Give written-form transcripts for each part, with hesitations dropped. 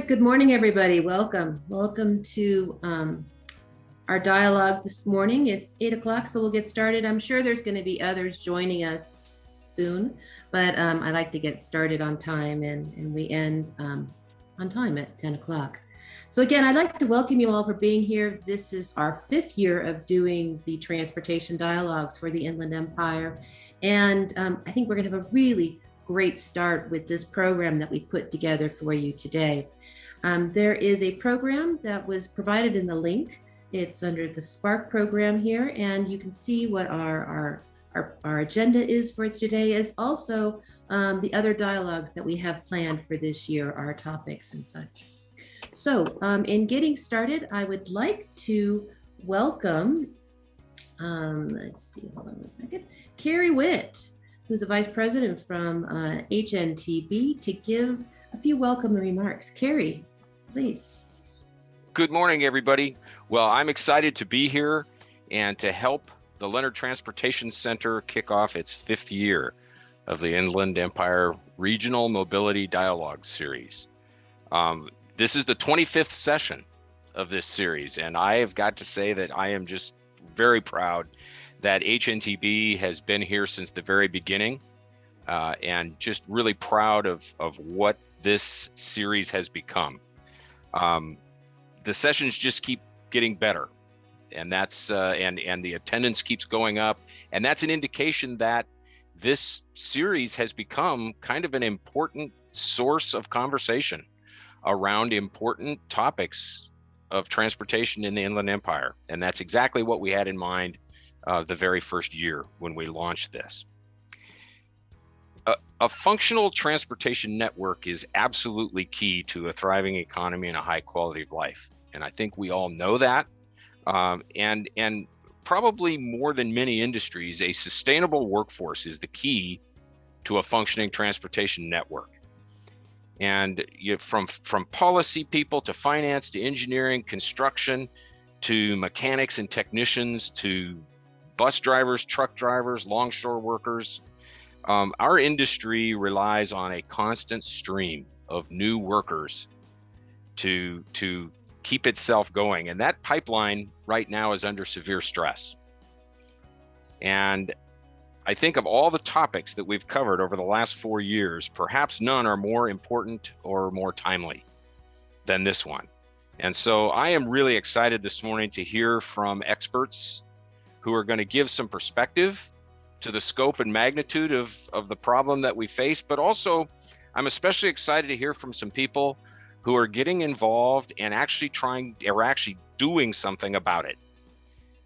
right, good morning, everybody. Welcome. Welcome to our dialogue this morning. It's 8 o'clock, so we'll get started. I'm sure there's going to be others joining us soon, but I like to get started on time, and we end on time at 10 o'clock. So again, I'd like to welcome you all for being here. This is our 5th year of doing the transportation dialogues for the Inland Empire. And I think we're going to have a really great start with this program that we put together for you today. There is a program that was provided in the link. It's under the Spark program here, and you can see what our agenda is for today, as also the other dialogues that we have planned for this year, our topics and such. So in getting started, I would like to welcome, let's see, hold on a second, Carrie Witt, who's a vice president from HNTB, to give a few welcome remarks. Carrie, please. Good morning, everybody. Well, I'm excited to be here and to help the Leonard Transportation Center kick off its 5th year of the Inland Empire Regional Mobility Dialogue Series. This is the 25th session of this series, and I have got to say that I am just very proud that HNTB has been here since the very beginning, and just really proud of what this series has become. The sessions just keep getting better, and that's and the attendance keeps going up, and that's an indication that this series has become kind of an important source of conversation around important topics of transportation in the Inland Empire. And that's exactly what we had in mind the very first year when we launched this. A functional transportation network is absolutely key to a thriving economy and a high quality of life. And I think we all know that. And probably more than many industries, a sustainable workforce is the key to a functioning transportation network. And from policy people to finance to engineering, construction, to mechanics and technicians, to bus drivers, truck drivers, longshore workers, our industry relies on a constant stream of new workers to keep itself going. And that pipeline right now is under severe stress. And I think of all the topics that we've covered over the last 4 years, perhaps none are more important or more timely than this one. And so I am really excited this morning to hear from experts who are going to give some perspective to the scope and magnitude of the problem that we face, but also I'm especially excited to hear from some people who are getting involved and actually doing something about it.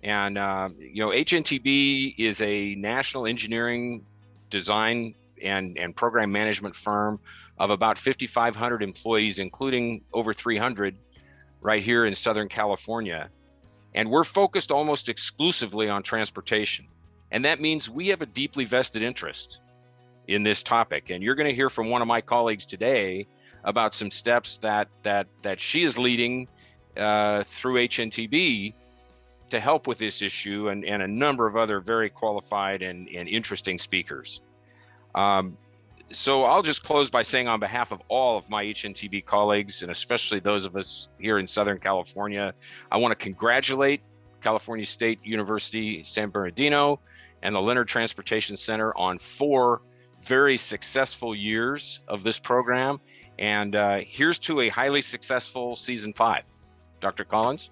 And HNTB is a national engineering, design, and program management firm of about 5,500 employees, including over 300 right here in Southern California. And we're focused almost exclusively on transportation. And that means we have a deeply vested interest in this topic. And you're going to hear from one of my colleagues today about some steps that she is leading through HNTB to help with this issue, and a number of other very qualified and interesting speakers. So I'll just close by saying, on behalf of all of my HNTB colleagues, and especially those of us here in Southern California, I want to congratulate California State University San Bernardino and the Leonard Transportation Center on 4 very successful years of this program. And here's to a highly successful season 5. Dr. Collins.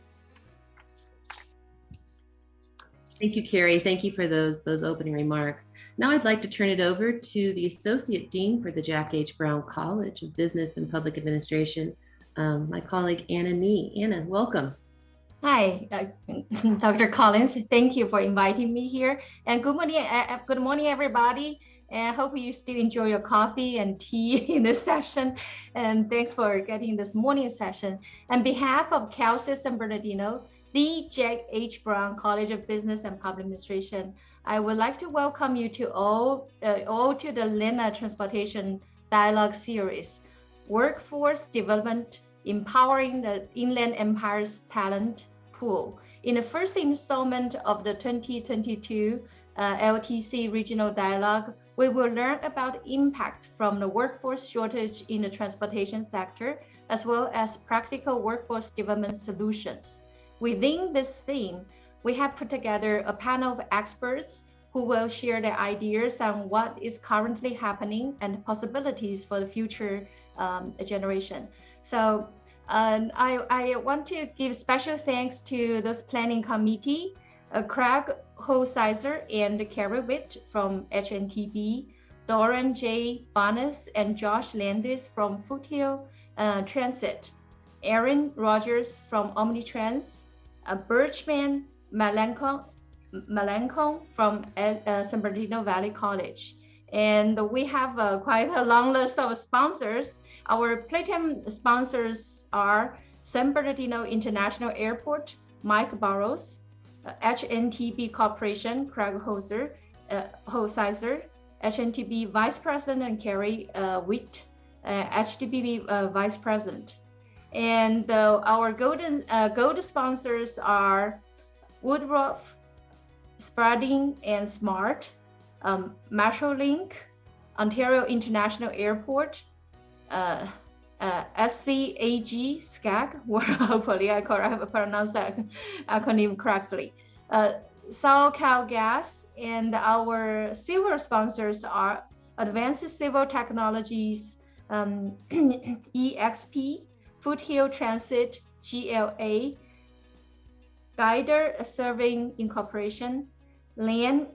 Thank you, Carrie. Thank you for those opening remarks. Now I'd like to turn it over to the Associate Dean for the Jack H. Brown College of Business and Public Administration, my colleague Anna Nee. Anna, welcome. Hi, Dr. Collins. Thank you for inviting me here. And good morning, everybody. And I hope you still enjoy your coffee and tea in this session. And thanks for getting this morning session. On behalf of Cal State San Bernardino, the Jack H. Brown College of Business and Public Administration, I would like to welcome you to all to the Leonard Transportation Dialogue Series, Workforce Development, Empowering the Inland Empire's Talent Pool. In the first installment of the 2022 LTC Regional Dialogue, we will learn about impacts from the workforce shortage in the transportation sector as well as practical workforce development solutions. Within this theme, we have put together a panel of experts who will share their ideas on what is currently happening and possibilities for the future generation. So I want to give special thanks to this planning committee, Craig Holsizer and Carrie Witt from HNTB, Doran J. Barnes and Josh Landis from Foothill Transit, Aaron Rogers from Omnitrans, Birchman Malenkon from San Bernardino Valley College. And we have quite a long list of sponsors. Our Platinum sponsors are San Bernardino International Airport, Mike Burrows, HNTB Corporation, Craig Holsizer, HNTB Vice President and Carrie Witt, HDB Vice President. And our gold sponsors are Woodruff, Sprading and Smart, Metrolink, Ontario International Airport, SCAG, SCAG, hopefully I pronounced that acronym correctly, SoCal Gas, and our silver sponsors are Advanced Civil Technologies, EXP, Foothill Transit, GLA, Guider Serving Incorporation, Land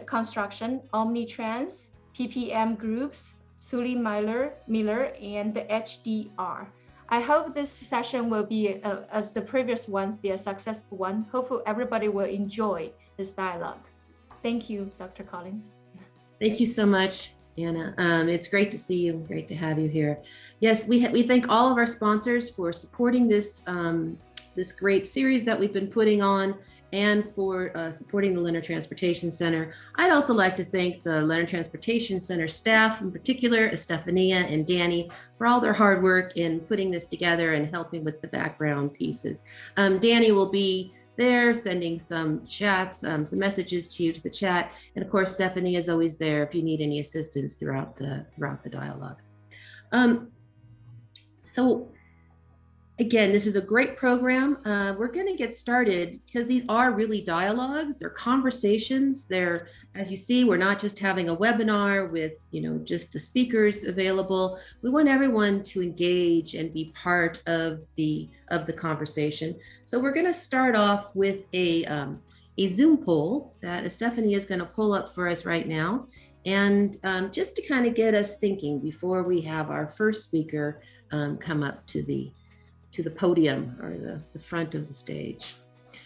Construction, Omnitrans, PPM Groups, Sully Miller, and HDR. I hope this session will be, as the previous ones, be a successful one. Hopefully everybody will enjoy this dialogue. Thank you, Dr. Collins. Thank you so much, Anna. It's great to see you. Great to have you here. Yes, we thank all of our sponsors for supporting this this great series that we've been putting on, and for supporting the Leonard Transportation Center. I'd also like to thank the Leonard Transportation Center staff, in particular, Estefania and Danny, for all their hard work in putting this together and helping with the background pieces. Danny will be there sending some chats, some messages to you to the chat. And of course, Stephanie is always there if you need any assistance throughout the dialogue. So again, this is a great program. We're going to get started because these are really dialogues. They're conversations. They're, as you see, we're not just having a webinar with, just the speakers available. We want everyone to engage and be part of the conversation. So we're going to start off with a Zoom poll that Stephanie is going to pull up for us right now. And just to kind of get us thinking before we have our first speaker come up to the podium or the front of the stage.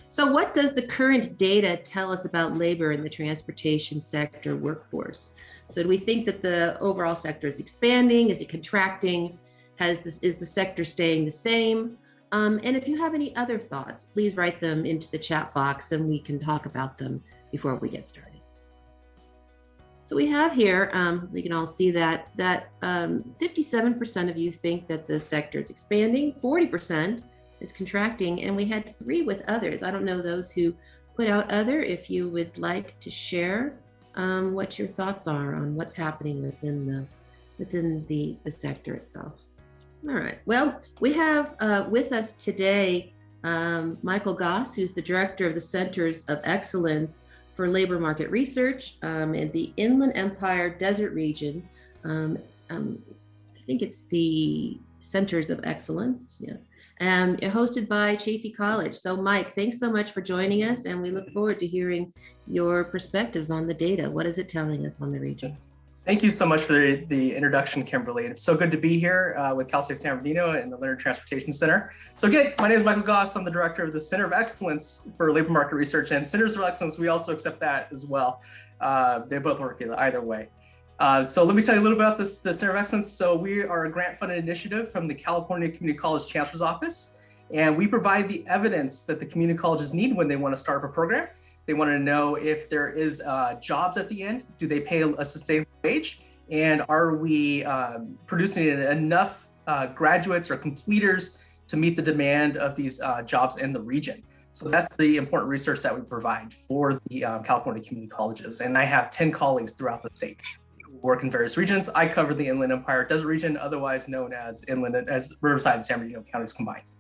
So what does the current data tell us about labor in the transportation sector workforce? So do we think that the overall sector is expanding? Is it contracting? Is the sector staying the same? And if you have any other thoughts, please write them into the chat box and we can talk about them before we get started. So we have here, we can all see that 57% of you think that the sector is expanding, 40% is contracting, and we had 3 with others. I don't know those who put out other, if you would like to share what your thoughts are on what's happening within the sector itself. All right, well, we have with us today Michael Goss, who's the director of the Centers of Excellence for Labor Market Research in the Inland Empire Desert Region. I think it's the Centers of Excellence, yes. Hosted by Chaffey College. So Mike, thanks so much for joining us, and we look forward to hearing your perspectives on the data. What is it telling us on the region? Thank you so much for the introduction, Kimberly. It's so good to be here with Cal State San Bernardino and the Leonard Transportation Center. So again, my name is Michael Goss. I'm the director of the Center of Excellence for Labor Market Research, and Centers of Excellence, we also accept that as well. They both work either way. So let me tell you a little bit about the Center of Excellence. So we are a grant-funded initiative from the California Community College Chancellor's Office, and we provide the evidence that the community colleges need when they want to start up a program. They want to know if there is jobs at the end. Do they pay a sustainable wage? And are we producing enough graduates or completers to meet the demand of these jobs in the region? So that's the important research that we provide for the California community colleges. And I have 10 colleagues throughout the state. work in various regions. I cover the Inland Empire Desert region, otherwise known as Riverside and San Bernardino counties combined.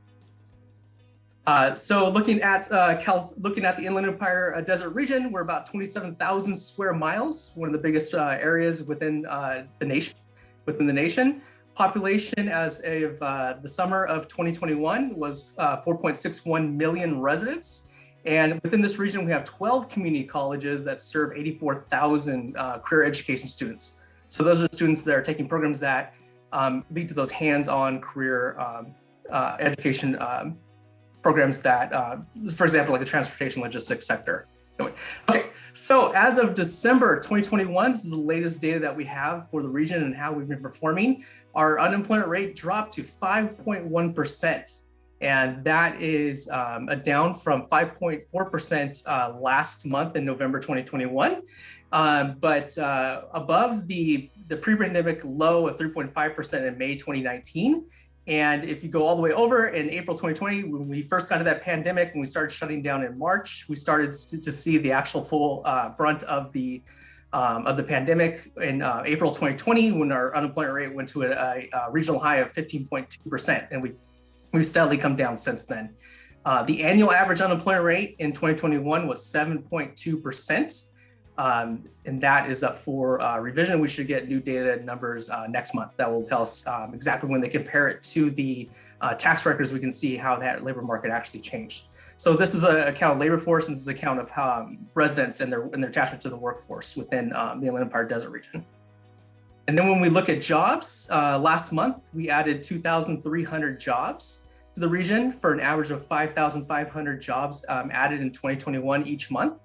So looking at the Inland Empire Desert region, we're about 27,000 square miles, one of the biggest areas within the nation. Population as of the summer of 2021 was 4.61 million residents. And within this region, we have 12 community colleges that serve 84,000 career education students. So those are students that are taking programs that lead to those hands-on career education programs that, for example, like the transportation logistics sector. Okay, so as of December 2021, this is the latest data that we have for the region and how we've been performing. Our unemployment rate dropped to 5.1%. And that is down from 5.4% last month in November 2021, but above the pre-pandemic low of 3.5% in May 2019. And if you go all the way over in April 2020, when we first got to that pandemic, when we started shutting down in March, we started to see the actual full brunt of the pandemic in April 2020, when our unemployment rate went to a regional high of 15.2%, and we've steadily come down since then. The annual average unemployment rate in 2021 was 7.2%. And that is up for revision. We should get new data numbers next month that will tell us exactly when they compare it to the tax records. We can see how that labor market actually changed. So this is a count of labor force, and this is a count of residents and their attachment to the workforce within the Inland Empire Desert region. And then when we look at jobs, last month, we added 2,300 jobs to the region for an average of 5,500 jobs added in 2021 each month.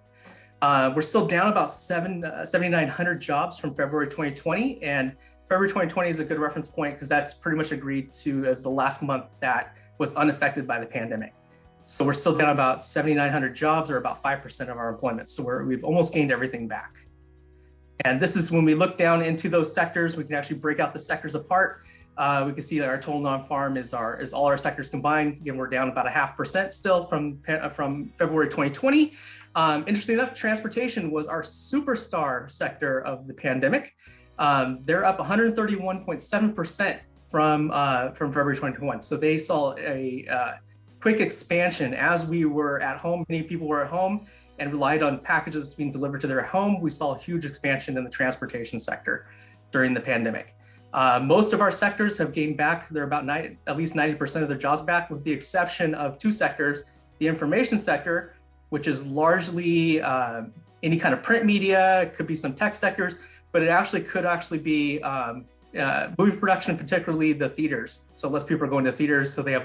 We're still down about 7,900 jobs from February 2020, and February 2020 is a good reference point because that's pretty much agreed to as the last month that was unaffected by the pandemic. So we're still down about 7,900 jobs, or about 5% of our employment. So we've almost gained everything back. And this is when we look down into those sectors, we can actually break out the sectors apart. We can see that our total non-farm is all our sectors combined. Again, we're down about 0.5% still from February 2020. Interesting enough, transportation was our superstar sector of the pandemic. They're up 131.7% from February 2021. So they saw a quick expansion as we were at home. Many people were at home and relied on packages being delivered to their home. We saw a huge expansion in the transportation sector during the pandemic. Most of our sectors have gained back. They're about at least 90% of their jobs back, with the exception of two sectors: the information sector, which is largely any kind of print media. It could be some tech sectors, but it could actually be movie production, particularly the theaters. So less people are going to theaters, so they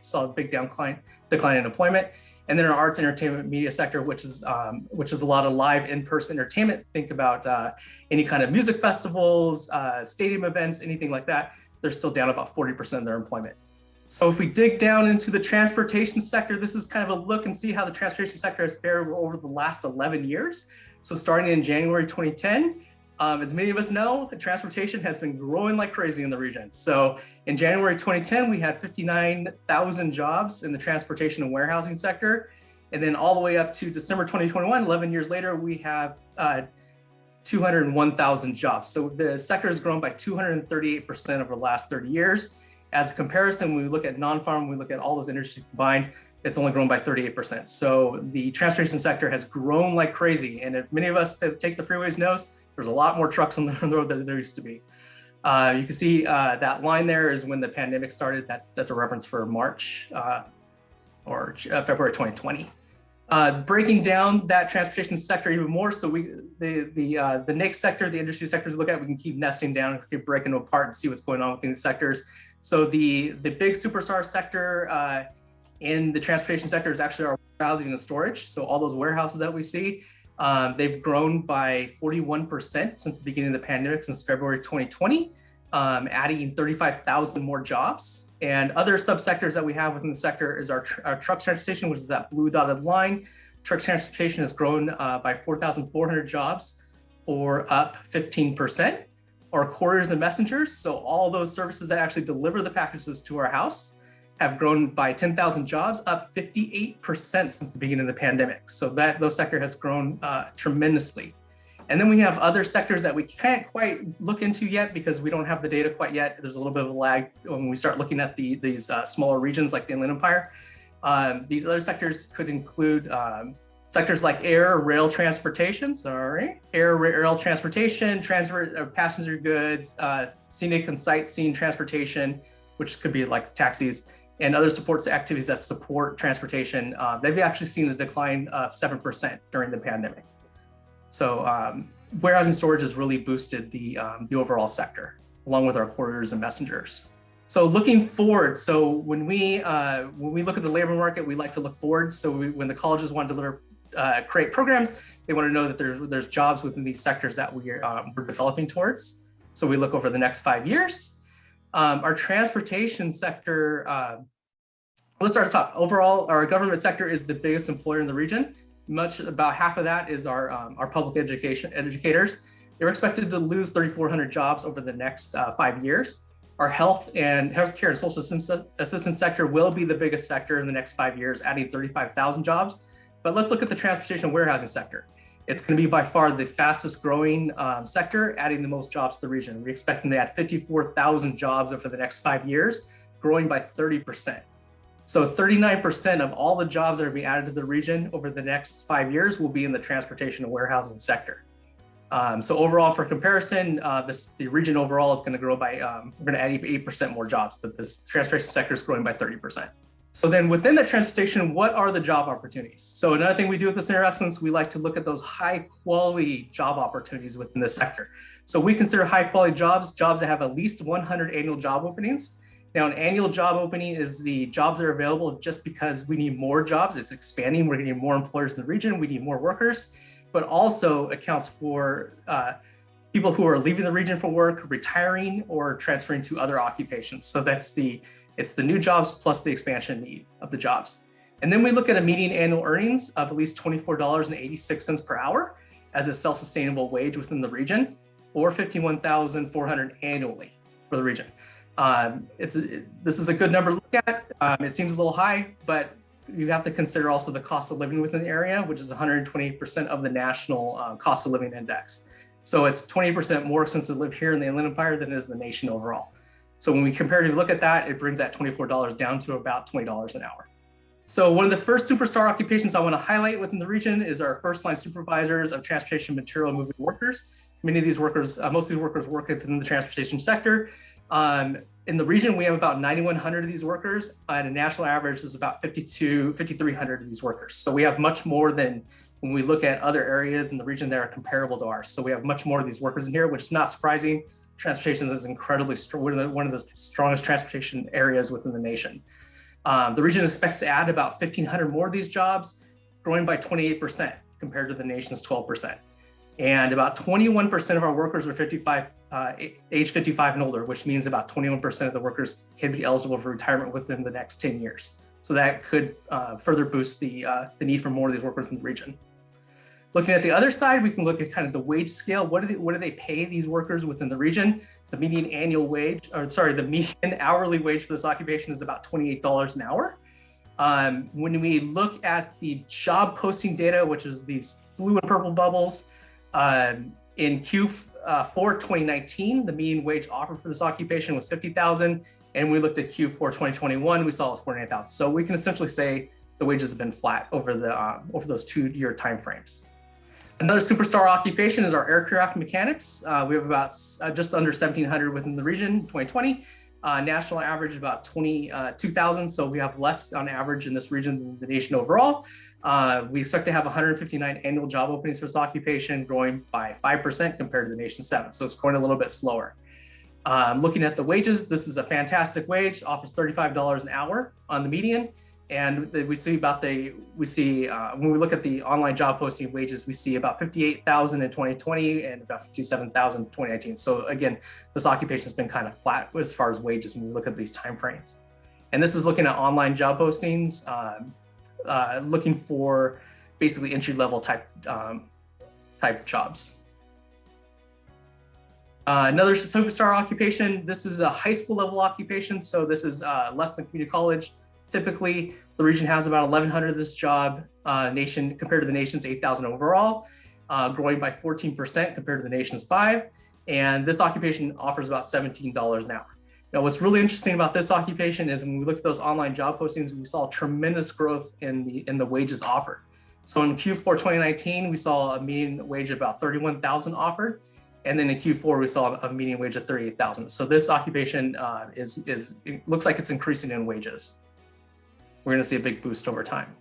saw a big decline in employment. And then our arts, entertainment, media sector, which is a lot of live in-person entertainment. Think about any kind of music festivals, stadium events, anything like that. They're still down about 40% of their employment. So if we dig down into the transportation sector, this is kind of a look and see how the transportation sector has fared over the last 11 years. So starting in January 2010, as many of us know, transportation has been growing like crazy in the region. So in January 2010, we had 59,000 jobs in the transportation and warehousing sector. And then all the way up to December 2021, 11 years later, we have 201,000 jobs. So the sector has grown by 238% over the last 30 years. As a comparison, when we look at non-farm, we look at all those industries combined, it's only grown by 38%. So the transportation sector has grown like crazy. And if many of us that take the freeways knows, there's a lot more trucks on the road than there used to be. You can see that line there is when the pandemic started. That's a reference for March or February 2020. Breaking down that transportation sector even more, so the next sector, the industry sectors we look at, we can keep nesting down, keep breaking them apart and see what's going on within the sectors. So the big superstar sector in the transportation sector is actually our warehousing and storage. So all those warehouses that we see, they've grown by 41% since the beginning of the pandemic, since February 2020, adding 35,000 more jobs. And other subsectors that we have within the sector is our truck transportation, which is that blue dotted line. Truck transportation has grown by 4,400 jobs, or up 15%. Our couriers and messengers, so all those services that actually deliver the packages to our house, have grown by 10,000 jobs, up 58% since the beginning of the pandemic. So those sector has grown tremendously. And then we have other sectors that we can't quite look into yet because we don't have the data quite yet. There's a little bit of a lag when we start looking at these smaller regions like the Inland Empire. These other sectors could include sectors like air, rail transportation, air, rail transportation, transfer of passenger goods, scenic and sightseeing transportation, which could be like taxis, and other supports activities that support transportation. They've actually seen a decline of 7% during the pandemic. So warehousing storage has really boosted the overall sector, along with our couriers and messengers. So looking forward, so when we look at the labor market, we like to look forward. So when the colleges want to create programs, they want to know that there's jobs within these sectors that we're developing towards. So we look over the next 5 years. Our transportation sector, let's start at the top. Overall, our government sector is the biggest employer in the region. About half of that is our public educators. They're expected to lose 3,400 jobs over the next 5 years. Our healthcare and social assistance sector will be the biggest sector in the next 5 years, adding 35,000 jobs. But let's look at the transportation and warehousing sector. It's going to be by far the fastest growing sector, adding the most jobs to the region. We expect them to add 54,000 jobs over the next 5 years, growing by 30%. So 39% of all the jobs that are being added to the region over the next 5 years will be in the transportation and warehousing sector. So overall, for comparison, the region overall is going to grow by, we're going to add 8% more jobs, but this transportation sector is growing by 30%. So then within that transportation, what are the job opportunities? So another thing we do at the Center of Excellence, we like to look at those high quality job opportunities within the sector. So we consider high quality jobs that have at least 100 annual job openings. Now, an annual job opening is the jobs that are available just because we need more jobs. It's expanding. We're getting more employers in the region. We need more workers, but also accounts for people who are leaving the region for work, retiring, or transferring to other occupations. So it's the new jobs plus the expansion need of the jobs. And then we look at a median annual earnings of at least $24.86 per hour as a self-sustainable wage within the region, or $51,400 annually for the region. This is a good number to look at. It seems a little high, but you have to consider also the cost of living within the area, which is 128% of the national cost of living index. So it's 20% more expensive to live here in the Inland Empire than it is the nation overall. So when we comparatively look at that, it brings that $24 down to about $20 an hour. So one of the first superstar occupations I want to highlight within the region is our first line supervisors of transportation material moving workers. Many of these workers, most of these workers work within the transportation sector. In the region, we have about 9,100 of these workers, and a national average is about 5,300 of these workers. So we have much more than when we look at other areas in the region that are comparable to ours. So we have much more of these workers in here, which is not surprising. Transportation is incredibly strong, one of the strongest transportation areas within the nation. The region expects to add about 1,500 more of these jobs, growing by 28% compared to the nation's 12%. And about 21% of our workers are age 55 and older, which means about 21% of the workers can be eligible for retirement within the next 10 years. So that could further boost the need for more of these workers in the region. Looking at the other side, we can look at kind of the wage scale. What do they pay these workers within the region? The median the median hourly wage for this occupation is about $28 an hour. When we look at the job posting data, which is these blue and purple bubbles, in Q4 2019, the median wage offered for this occupation was $50,000, and we looked at Q4 2021, we saw it was $49,000. So we can essentially say the wages have been flat over those 2-year timeframes. Another superstar occupation is our aircraft mechanics. We have about just under 1,700 within the region in 2020. National average about 22,000, so we have less on average in this region than the nation overall. We expect to have 159 annual job openings for this occupation, growing by 5% compared to the nation's 7%, so it's going a little bit slower. Looking at the wages, this is a fantastic wage, offers $35 an hour on the median, and we see when we look at the online job posting wages, we see about 58,000 in 2020 and about 57,000 in 2019. So again, this occupation has been kind of flat as far as wages when we look at these timeframes. And this is looking at online job postings, looking for basically entry-level type jobs. Another superstar occupation, this is a high school level occupation. So this is less than community college. Typically, the region has about 1,100 of this job, compared to the nation's 8,000 overall. growing by 14% compared to the nation's 5%. And this occupation offers about $17 an hour. Now, what's really interesting about this occupation is when we look at those online job postings, we saw tremendous growth in the wages offered. So in Q4 2019, we saw a median wage of about 31,000 offered. And then in Q4, we saw a median wage of 38,000. So this occupation it looks like it's increasing in wages. We're gonna see a big boost over time.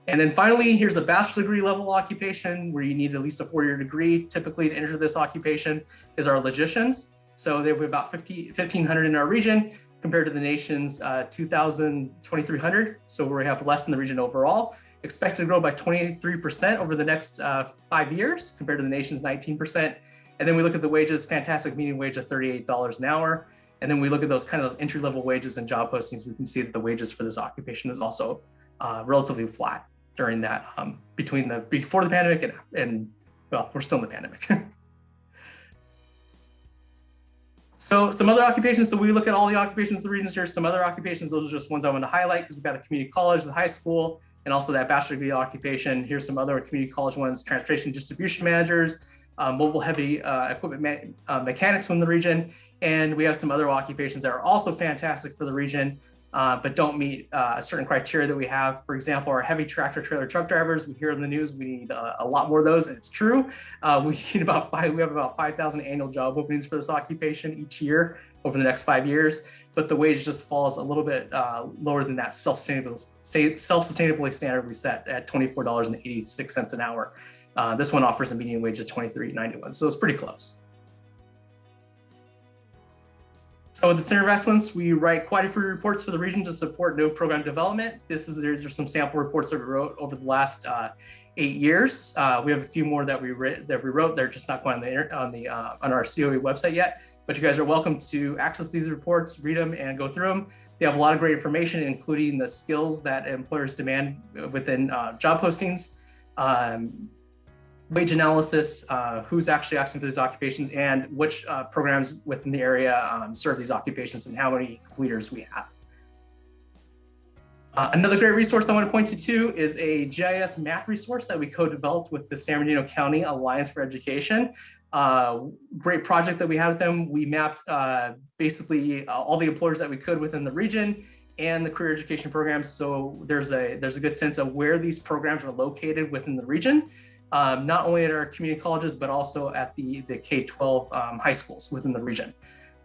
And then finally, here's a bachelor's degree level occupation where you need at least a 4-year degree typically to enter this occupation is our logicians. So they have about 1,500 in our region compared to the nation's 2,300. So we have less in the region overall. Expected to grow by 23% over the next 5 years compared to the nation's 19%. And then we look at the wages, fantastic median wage of $38 an hour. And then we look at those entry-level wages and job postings, we can see that the wages for this occupation is also relatively flat during that before the pandemic and well, we're still in the pandemic. So some other occupations, so we look at all the occupations of the regions here. Some other occupations, those are just ones I want to highlight because we've got a community college, the high school, and also that bachelor degree occupation. Here's some other community college ones: transportation distribution managers, mobile heavy equipment mechanics from the region. And we have some other occupations that are also fantastic for the region, but don't meet a certain criteria that we have. For example, our heavy tractor trailer truck drivers, we hear in the news, we need a lot more of those, and it's true. We have about 5,000 annual job openings for this occupation each year over the next 5 years, but the wage just falls a little bit lower than that self-sustainably standard we set at $24.86 an hour. This one offers a median wage of $23.91, so it's pretty close. So at the Center of Excellence, we write quite a few reports for the region to support new program development. These are some sample reports that we wrote over the last 8 years. We have a few more that we wrote. They're just not going on our COE website yet. But you guys are welcome to access these reports, read them, and go through them. They have a lot of great information, including the skills that employers demand within job postings, wage analysis, who's actually asking for these occupations, and which programs within the area serve these occupations and how many completers we have. Another great resource I want to point you to is a GIS map resource that we co-developed with the San Bernardino County Alliance for Education. Great project that we had with them. We mapped basically all the employers that we could within the region and the career education programs. So there's a good sense of where these programs are located within the region. Not only at our community colleges, but also at the K-12 high schools within the region.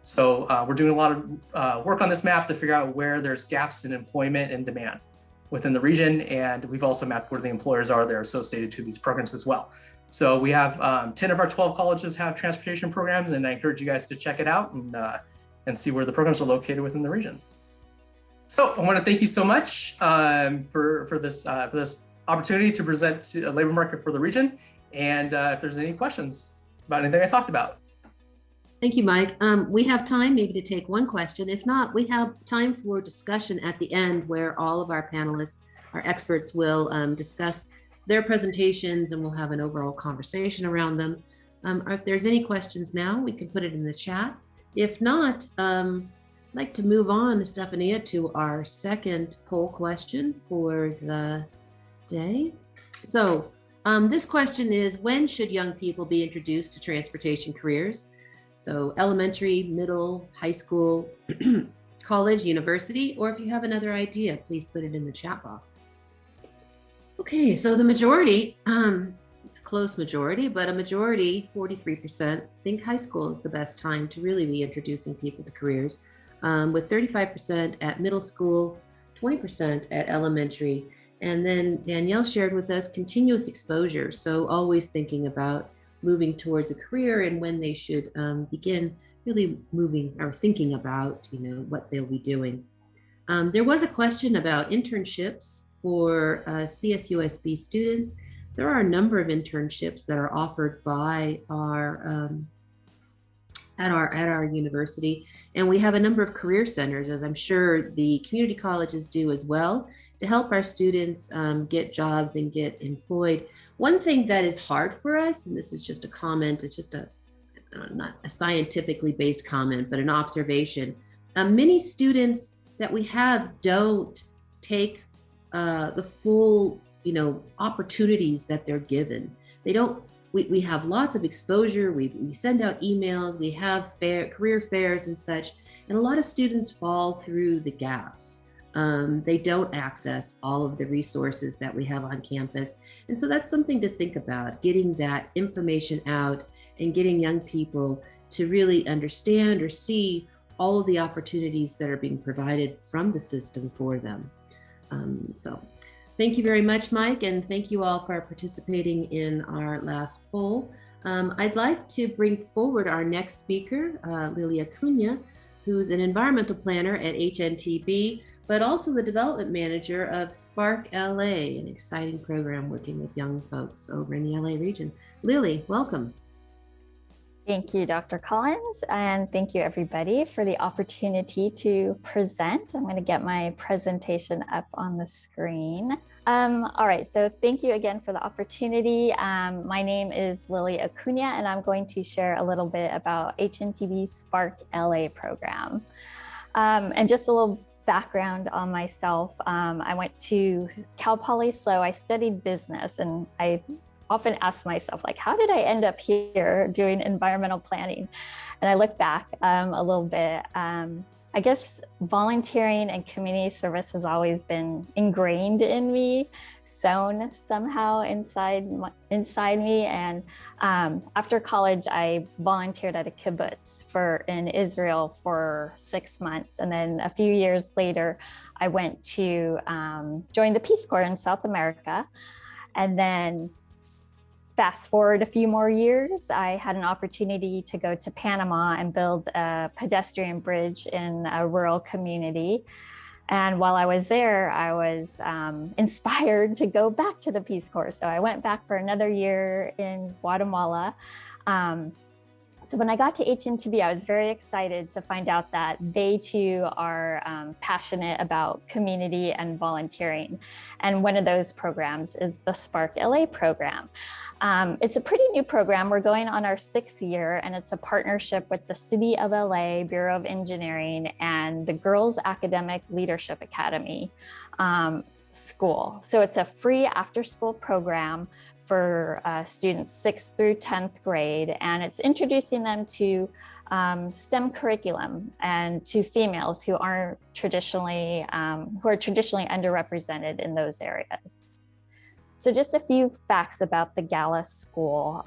So we're doing a lot of work on this map to figure out where there's gaps in employment and demand within the region. And we've also mapped where the employers are that are associated to these programs as well. So we have 10 of our 12 colleges have transportation programs, and I encourage you guys to check it out and see where the programs are located within the region. So I want to thank you so much for this opportunity to present a labor market for the region. And if there's any questions about anything I talked about. Thank you, Mike. We have time maybe to take one question. If not, we have time for discussion at the end where all of our panelists, our experts will discuss their presentations and we'll have an overall conversation around them. If there's any questions now, we can put it in the chat. If not, I'd like to move on, Stefania, to our second poll question for the day. So this question is, when should young people be introduced to transportation careers? So elementary, middle, high school, college, university, or if you have another idea, please put it in the chat box. Okay, so the majority, it's a close majority, but a majority, 43%, think high school is the best time to really be introducing people to careers, with 35% at middle school, 20% at elementary. And then Danielle shared with us continuous exposure. So always thinking about moving towards a career and when they should begin really moving or thinking about, what they'll be doing. There was a question about internships for CSUSB students. There are a number of internships that are offered by our at our university, and we have a number of career centers, as I'm sure the community colleges do as well, to help our students get jobs and get employed. One thing that is hard for us, and this is just a comment, it's just not a scientifically based comment, but an observation. Many students that we have don't take the full opportunities that they're given. They don't, we have lots of exposure. We send out emails, we have career fairs and such, and a lot of students fall through the gaps. They don't access all of the resources that we have on campus. And so that's something to think about, getting that information out and getting young people to really understand or see all of the opportunities that are being provided from the system for them. So thank you very much, Mike, and thank you all for participating in our last poll. I'd like to bring forward our next speaker, Lily Acuna, who's an environmental planner at HNTB, but also the development manager of Spark LA, an exciting program working with young folks over in the LA region. Lily, welcome. Thank you, Dr. Collins, and thank you everybody for the opportunity to present. I'm going to get my presentation up on the screen. All right, so thank you again for the opportunity. My name is Lily Acuna, and I'm going to share a little bit about HNTB's Spark LA program. And just a little background on myself. I went to Cal Poly SLO. I studied business, and I often ask myself, like, how did I end up here doing environmental planning? And I look back a little bit. I guess volunteering and community service has always been ingrained in me, sewn somehow inside me. And after college, I volunteered at a kibbutz in Israel for 6 months. And then a few years later, I went to join the Peace Corps in South America. And then fast forward a few more years, I had an opportunity to go to Panama and build a pedestrian bridge in a rural community. And while I was there, I was inspired to go back to the Peace Corps. So I went back for another year in Guatemala. So when I got to HNTB, I was very excited to find out that they too are passionate about community and volunteering. And one of those programs is the Spark LA program. It's a pretty new program. We're going on our 6th year, and it's a partnership with the City of LA Bureau of Engineering and the Girls Academic Leadership Academy school. So it's a free after-school program for students 6th through 10th grade, and it's introducing them to STEM curriculum and to females who are traditionally underrepresented in those areas. So just a few facts about the Gala School.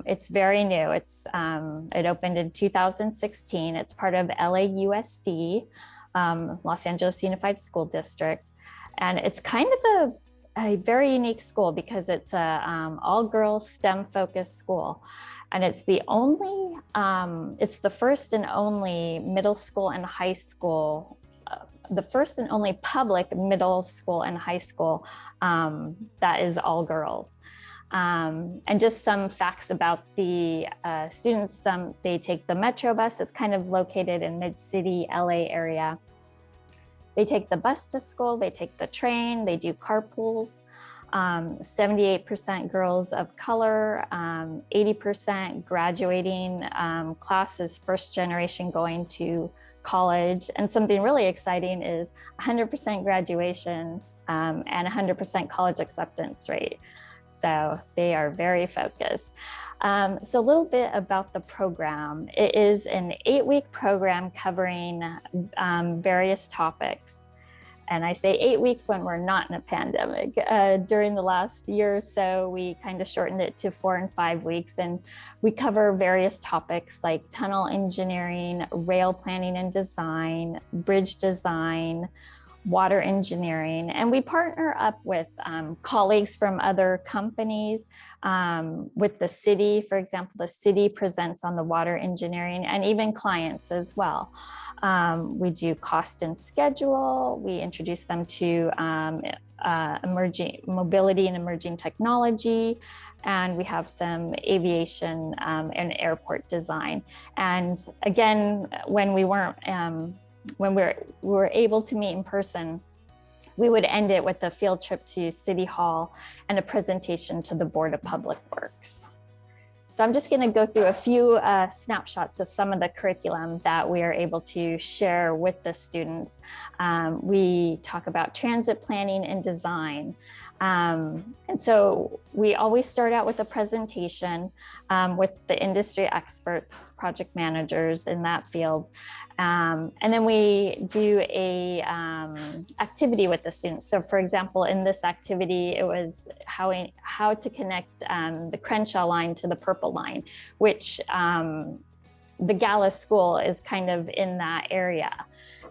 It's very new. It opened in 2016. It's part of LAUSD, Los Angeles Unified School District. And it's kind of a very unique school because it's a all-girls STEM-focused school. And it's the first and only middle school and high school, the first and only public middle school and high school that is all girls. And just some facts about the students. They take the Metro bus. It's kind of located in mid-city LA area. They take the bus to school, they take the train, they do carpools. 78% girls of color, 80% graduating classes, first generation going to college. And something really exciting is 100% graduation and 100% college acceptance rate. So they are very focused. So a little bit about the program. It is an 8-week program covering various topics. And I say 8 weeks when we're not in a pandemic. During the last year or so, we kind of shortened it to 4 and 5 weeks. And we cover various topics like tunnel engineering, rail planning and design, bridge design, water engineering. And we partner up with colleagues from other companies. With the city, for example, the city presents on the water engineering, and even clients as well. We do cost and schedule. We introduce them to emerging mobility and emerging technology. And we have some aviation and airport design. And again, when we were able to meet in person, we would end it with a field trip to City Hall and a presentation to the Board of Public Works. So I'm just going to go through a few snapshots of some of the curriculum that we are able to share with the students. We talk about transit planning and design. And so we always start out with a presentation with the industry experts, project managers in that field. And then we do a activity with the students. So for example, in this activity, it was how to connect the Crenshaw line to the Purple line, which the Gala School is kind of in that area.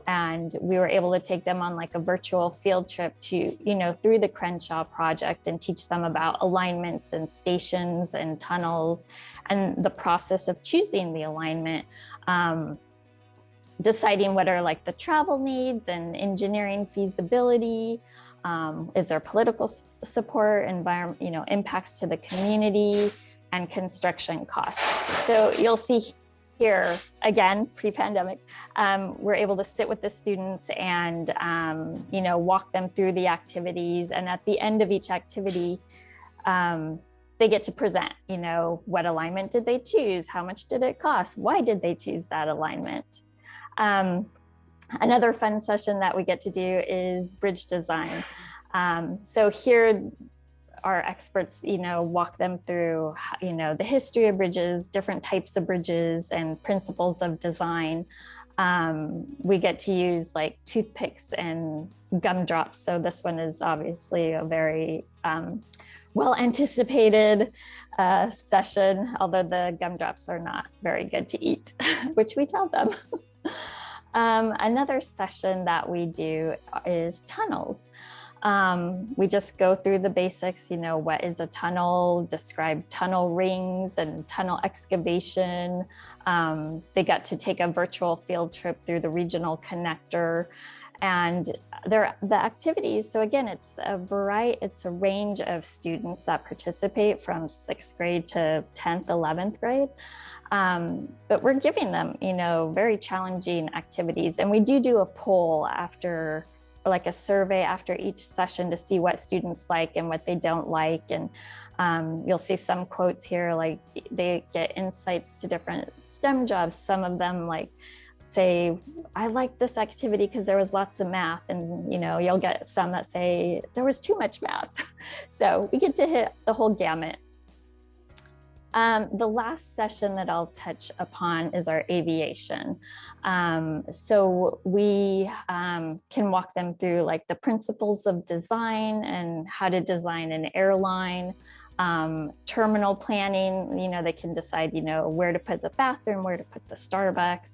And we were able to take them on like a virtual field trip to, through the Crenshaw project and teach them about alignments and stations and tunnels and the process of choosing the alignment, deciding what are like the travel needs and engineering feasibility, is there political support, environment, impacts to the community, and construction costs. So you'll see here, again, pre-pandemic, we're able to sit with the students and, walk them through the activities. And at the end of each activity, they get to present, what alignment did they choose? How much did it cost? Why did they choose that alignment? Another fun session that we get to do is bridge design. So here, our experts, walk them through, the history of bridges, different types of bridges and principles of design. We get to use like toothpicks and gumdrops. So this one is obviously a very well-anticipated session, although the gumdrops are not very good to eat, which we tell them. Another session that we do is tunnels. We just go through the basics, what is a tunnel, describe tunnel rings and tunnel excavation. They got to take a virtual field trip through the regional connector and the activities. So again, it's a range of students that participate from 6th grade to 10th, 11th grade. But we're giving them, very challenging activities. And we do a poll after, like a survey after each session to see what students like and what they don't like. And you'll see some quotes here, like they get insights to different STEM jobs. Some of them say, I like this activity because there was lots of math. And you'll get some that say there was too much math. So we get to hit the whole gamut. The last session that I'll touch upon is our aviation. So we can walk them through like the principles of design and how to design an airline, terminal planning. They can decide, where to put the bathroom, where to put the Starbucks.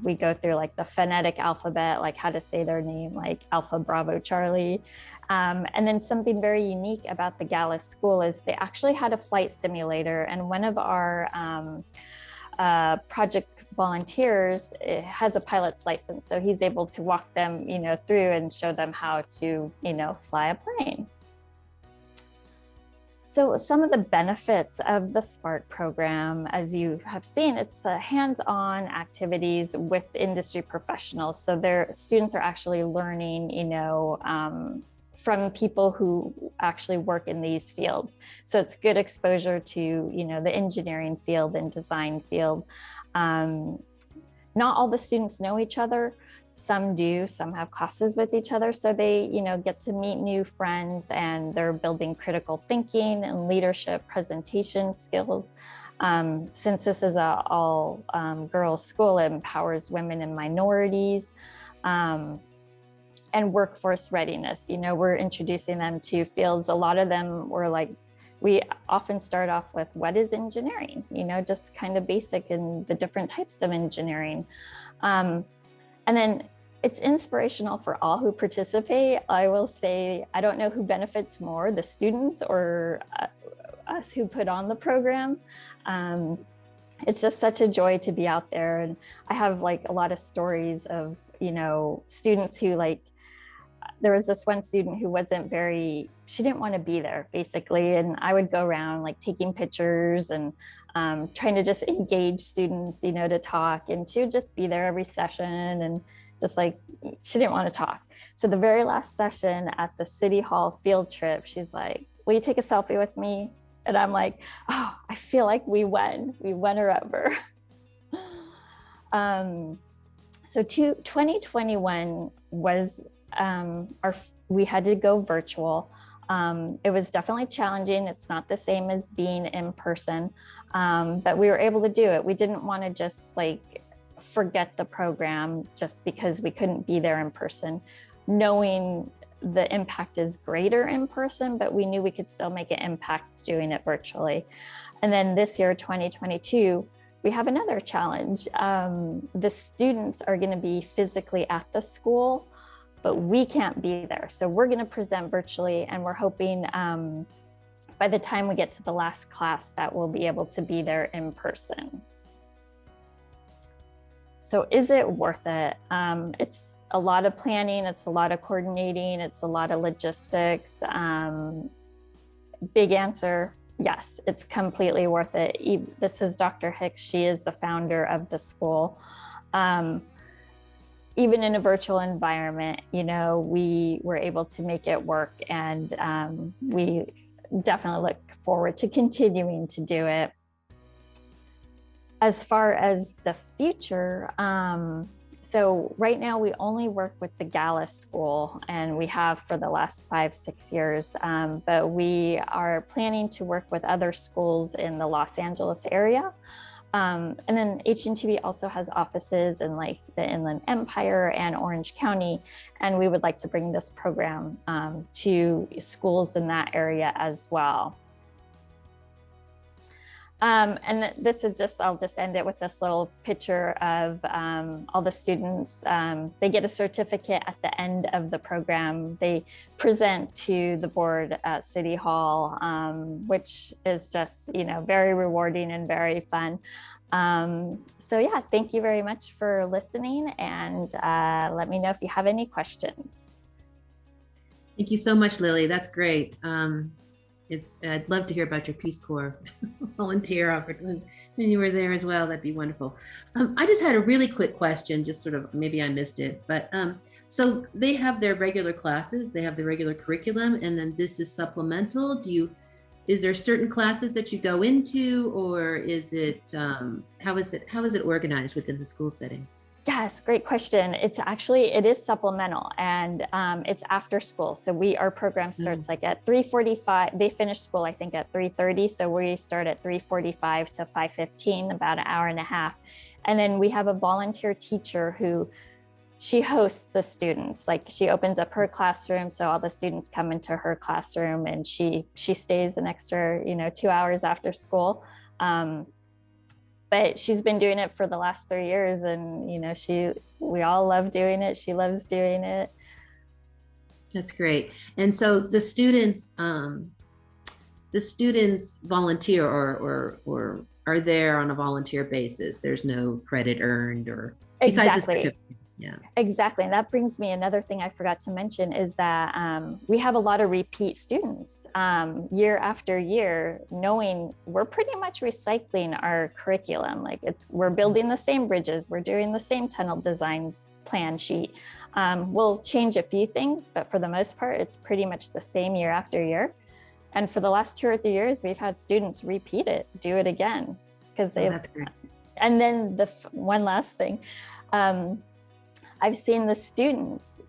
We go through like the phonetic alphabet, like how to say their name, like Alpha, Bravo, Charlie. And then something very unique about the Gala School is they actually had a flight simulator, and one of our project volunteers has a pilot's license. So he's able to walk them, through and show them how to, fly a plane. So some of the benefits of the SPARK program, as you have seen, it's hands-on activities with industry professionals. So their students are actually learning, from people who actually work in these fields. So it's good exposure to, the engineering field and design field. Not all the students know each other. Some do, some have classes with each other. So they, get to meet new friends, and they're building critical thinking and leadership presentation skills. Since this is a all girls school, it empowers women and minorities. And workforce readiness. We're introducing them to fields. A lot of them were like, we often start off with what is engineering, just kind of basic in the different types of engineering. And then it's inspirational for all who participate. I will say, I don't know who benefits more, the students or us who put on the program. It's just such a joy to be out there. And I have like a lot of stories of, students who there was this one student who she didn't want to be there basically. And I would go around like taking pictures and trying to just engage students, to talk. And she would just be there every session and just she didn't want to talk. So the very last session at the City Hall field trip, she's like, will you take a selfie with me? And I'm like, oh, I feel like we won her over. So 2021 was we had to go virtual. It was definitely challenging. It's not the same as being in person, but we were able to do it. We didn't want to just like forget the program just because we couldn't be there in person, knowing the impact is greater in person, but we knew we could still make an impact doing it virtually. And then this year, 2022, we have another challenge. The students are going to be physically at the school, but we can't be there. So we're going to present virtually, and we're hoping by the time we get to the last class that we'll be able to be there in person. So is it worth it? It's a lot of planning, it's a lot of coordinating, it's a lot of logistics. Big answer, yes, it's completely worth it. This is Dr. Hicks, she is the founder of the school. Even in a virtual environment, you know, we were able to make it work, and we definitely look forward to continuing to do it. As far as the future, so right now we only work with the Gallus School, and we have for the last 5-6 years, but we are planning to work with other schools in the Los Angeles area. And then HNTB also has offices in like the Inland Empire and Orange County, and we would like to bring this program to schools in that area as well. And this is just, I'll just end it with this little picture of all the students. They get a certificate at the end of the program. They present to the board at City Hall, which is just, you know, very rewarding and very fun. So yeah, thank you very much for listening, and let me know if you have any questions. Thank you so much, Lily. That's great. I'd love to hear about your Peace Corps volunteer opportunity when you were there as well. That'd be wonderful. I just had a really quick question, just sort of, maybe I missed it, but so they have their regular classes, they have the regular curriculum, and then this is supplemental. Is there certain classes that you go into, or is it, how is it organized within the school setting? Yes, great question. It is supplemental, and it's after school. So our program starts like at 3:45. They finish school, I think, at 3:30. So we start at 3:45 to 5:15, about an hour and a half. And then we have a volunteer teacher who she hosts the students. Like, she opens up her classroom, so all the students come into her classroom, and she stays an extra, 2 hours after school. But she's been doing it for the last 3 years, and we all love doing it. She loves doing it. That's great. And so the students volunteer or are there on a volunteer basis. There's no credit earned or exactly. Yeah, exactly. And that brings me another thing I forgot to mention is that we have a lot of repeat students year after year, knowing we're pretty much recycling our curriculum. Like, we're building the same bridges, we're doing the same tunnel design plan sheet. We'll change a few things, but for the most part, it's pretty much the same year after year. And for the last 2 or 3 years, we've had students repeat it, do it again, because that's great. And then one last thing. I've seen the students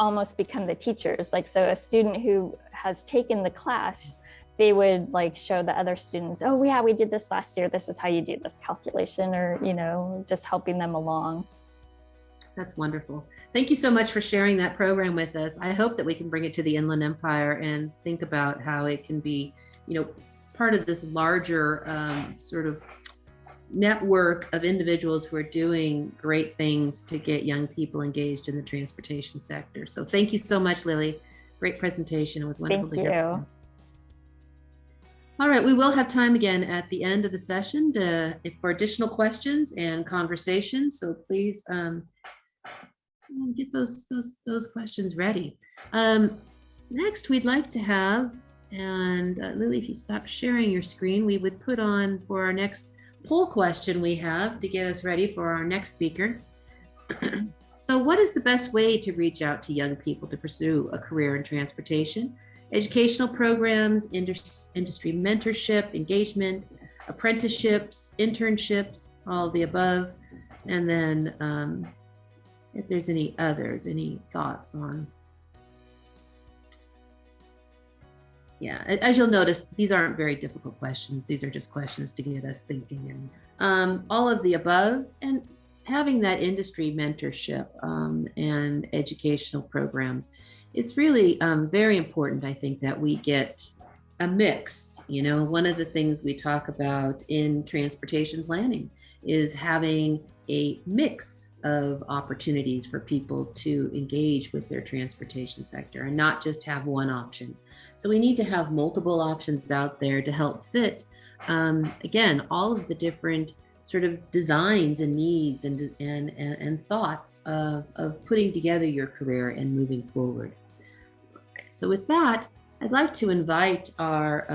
almost become the teachers. Like, so a student who has taken the class, they would show the other students, oh yeah, we did this last year. This is how you do this calculation, or, just helping them along. That's wonderful. Thank you so much for sharing that program with us. I hope that we can bring it to the Inland Empire and think about how it can be, part of this larger sort of network of individuals who are doing great things to get young people engaged in the transportation sector. So thank you so much, Lily. Great presentation. It was wonderful to hear. Thank you. All right, we will have time again at the end of the session for additional questions and conversation. So please get those questions ready. Next, we'd like to have, and Lily, if you stop sharing your screen, we would put on for our next poll question we have to get us ready for our next speaker. So what is the best way to reach out to young people to pursue a career in transportation? Educational programs, industry mentorship, engagement, apprenticeships, internships, all of the above. And then if there's any others, any thoughts on? Yeah, as you'll notice, these aren't very difficult questions. These are just questions to get us thinking, and all of the above, and having that industry mentorship and educational programs. It's really very important, I think, that we get a mix. One of the things we talk about in transportation planning is having a mix of opportunities for people to engage with their transportation sector and not just have one option. So we need to have multiple options out there to help fit, again, all of the different sort of designs and needs and thoughts of putting together your career and moving forward. So with that, I'd like to invite our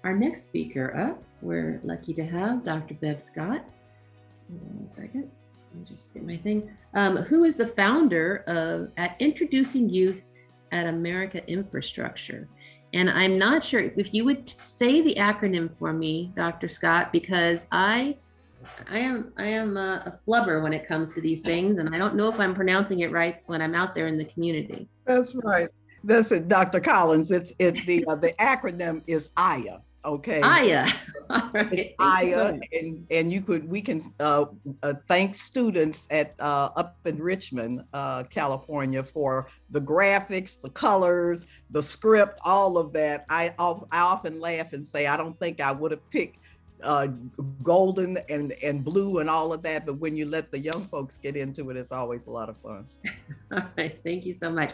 next speaker up. We're lucky to have Dr. Bev Scott. Hold on one second. Let me just get my thing. Who is the founder of at Introducing Youth at America Infrastructure. And I'm not sure if you would say the acronym for me, Dr. Scott, because I am a flubber when it comes to these things, and I don't know if I'm pronouncing it right when I'm out there in the community. That's right. That's it, Dr. Collins. The acronym is AYA. Okay. AYA. All right. It's AYA, and we can thank students at up in Richmond, California, for the graphics, the colors, the script, all of that. I often laugh and say I don't think I would have picked golden and blue and all of that, but when you let the young folks get into it, it's always a lot of fun. All right. Thank you so much.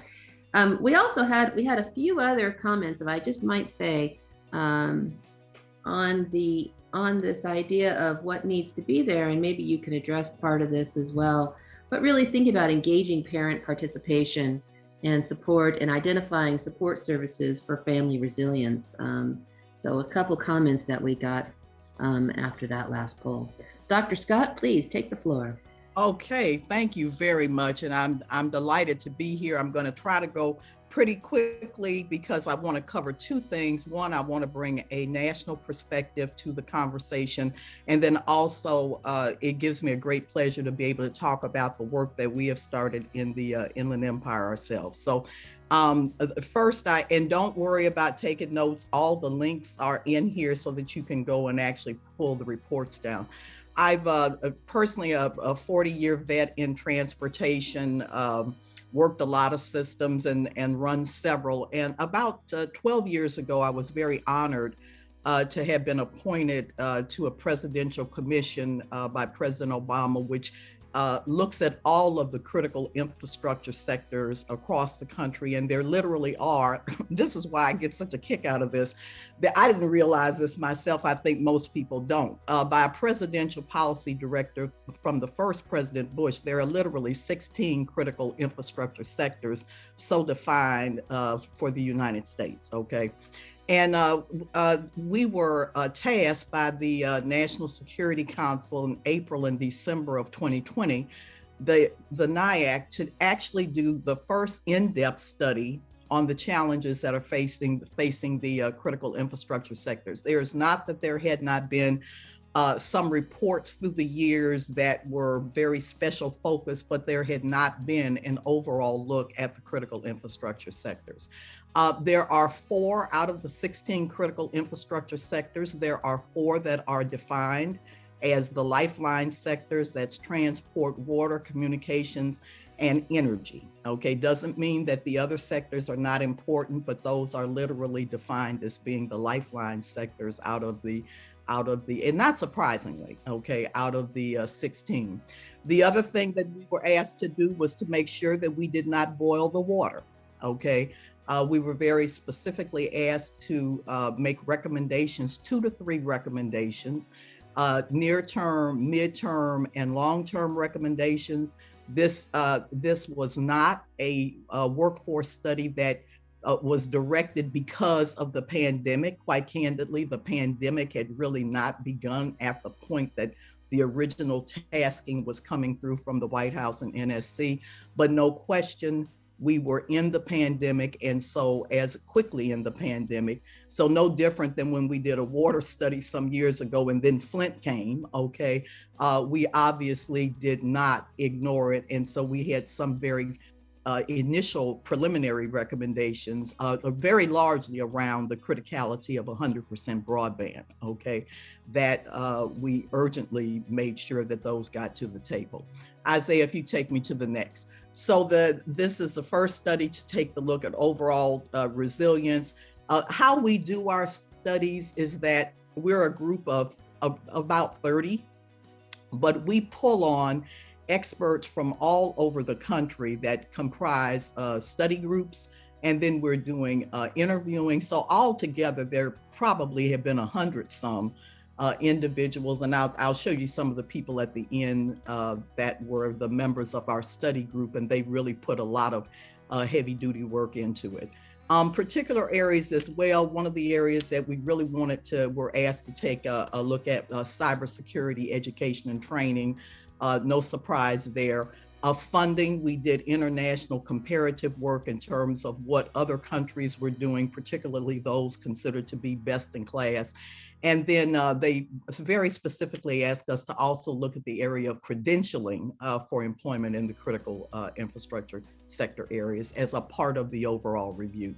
We had a few other comments, if I just might say, on this idea of what needs to be there, and maybe you can address part of this as well, but really think about engaging parent participation and support and identifying support services for family resilience. So a couple comments that we got after that last poll. Dr. Scott, please take the floor. Okay, thank you very much. And I'm delighted to be here. I'm going to try to go pretty quickly because I want to cover two things. One, I want to bring a national perspective to the conversation. And then also, it gives me a great pleasure to be able to talk about the work that we have started in the Inland Empire ourselves. So first, and don't worry about taking notes. All the links are in here so that you can go and actually pull the reports down. I've personally a 40-year vet in transportation, worked a lot of systems and run several. And about 12 years ago, I was very honored to have been appointed to a presidential commission by President Obama, which looks at all of the critical infrastructure sectors across the country. And there literally are, this is why I get such a kick out of this, that I didn't realize this myself, I think most people don't. By a presidential policy director from the first President Bush, there are literally 16 critical infrastructure sectors so defined for the United States, okay? And we were tasked by the National Security Council in April and December of 2020, the NIAC, to actually do the first in-depth study on the challenges that are facing the critical infrastructure sectors. There is not that there had not been some reports through the years that were very special focus, but there had not been an overall look at the critical infrastructure sectors. There are 4 out of the 16 critical infrastructure sectors. There are 4 that are defined as the lifeline sectors. That's transport, water, communications, and energy. Okay, doesn't mean that the other sectors are not important, but those are literally defined as being the lifeline sectors out of the, and not surprisingly, okay, out of the 16. The other thing that we were asked to do was to make sure that we did not boil the water, okay? We were very specifically asked to make recommendations, 2 to 3 recommendations, near term, midterm, and long-term recommendations. This was not a workforce study that was directed because of the pandemic. Quite candidly, the pandemic had really not begun at the point that the original tasking was coming through from the White House and NSC, but no question, we were in the pandemic, and so as quickly in the pandemic. So no different than when we did a water study some years ago and then Flint came, okay? We obviously did not ignore it. And so we had some very initial preliminary recommendations are very largely around the criticality of 100% broadband, okay, that we urgently made sure that those got to the table. Isaiah, if you take me to the next. So this is the first study to take the look at overall resilience. How we do our studies is that we're a group of about 30, but we pull on experts from all over the country that comprise study groups, and then we're doing interviewing. So altogether, there probably have been 100-some individuals, and I'll show you some of the people at the end that were the members of our study group, and they really put a lot of heavy-duty work into it. Particular areas as well. One of the areas that we really were asked to take a look at cybersecurity education and training. No surprise there. Funding, we did international comparative work in terms of what other countries were doing, particularly those considered to be best in class. And then they very specifically asked us to also look at the area of credentialing for employment in the critical infrastructure sector areas as a part of the overall review.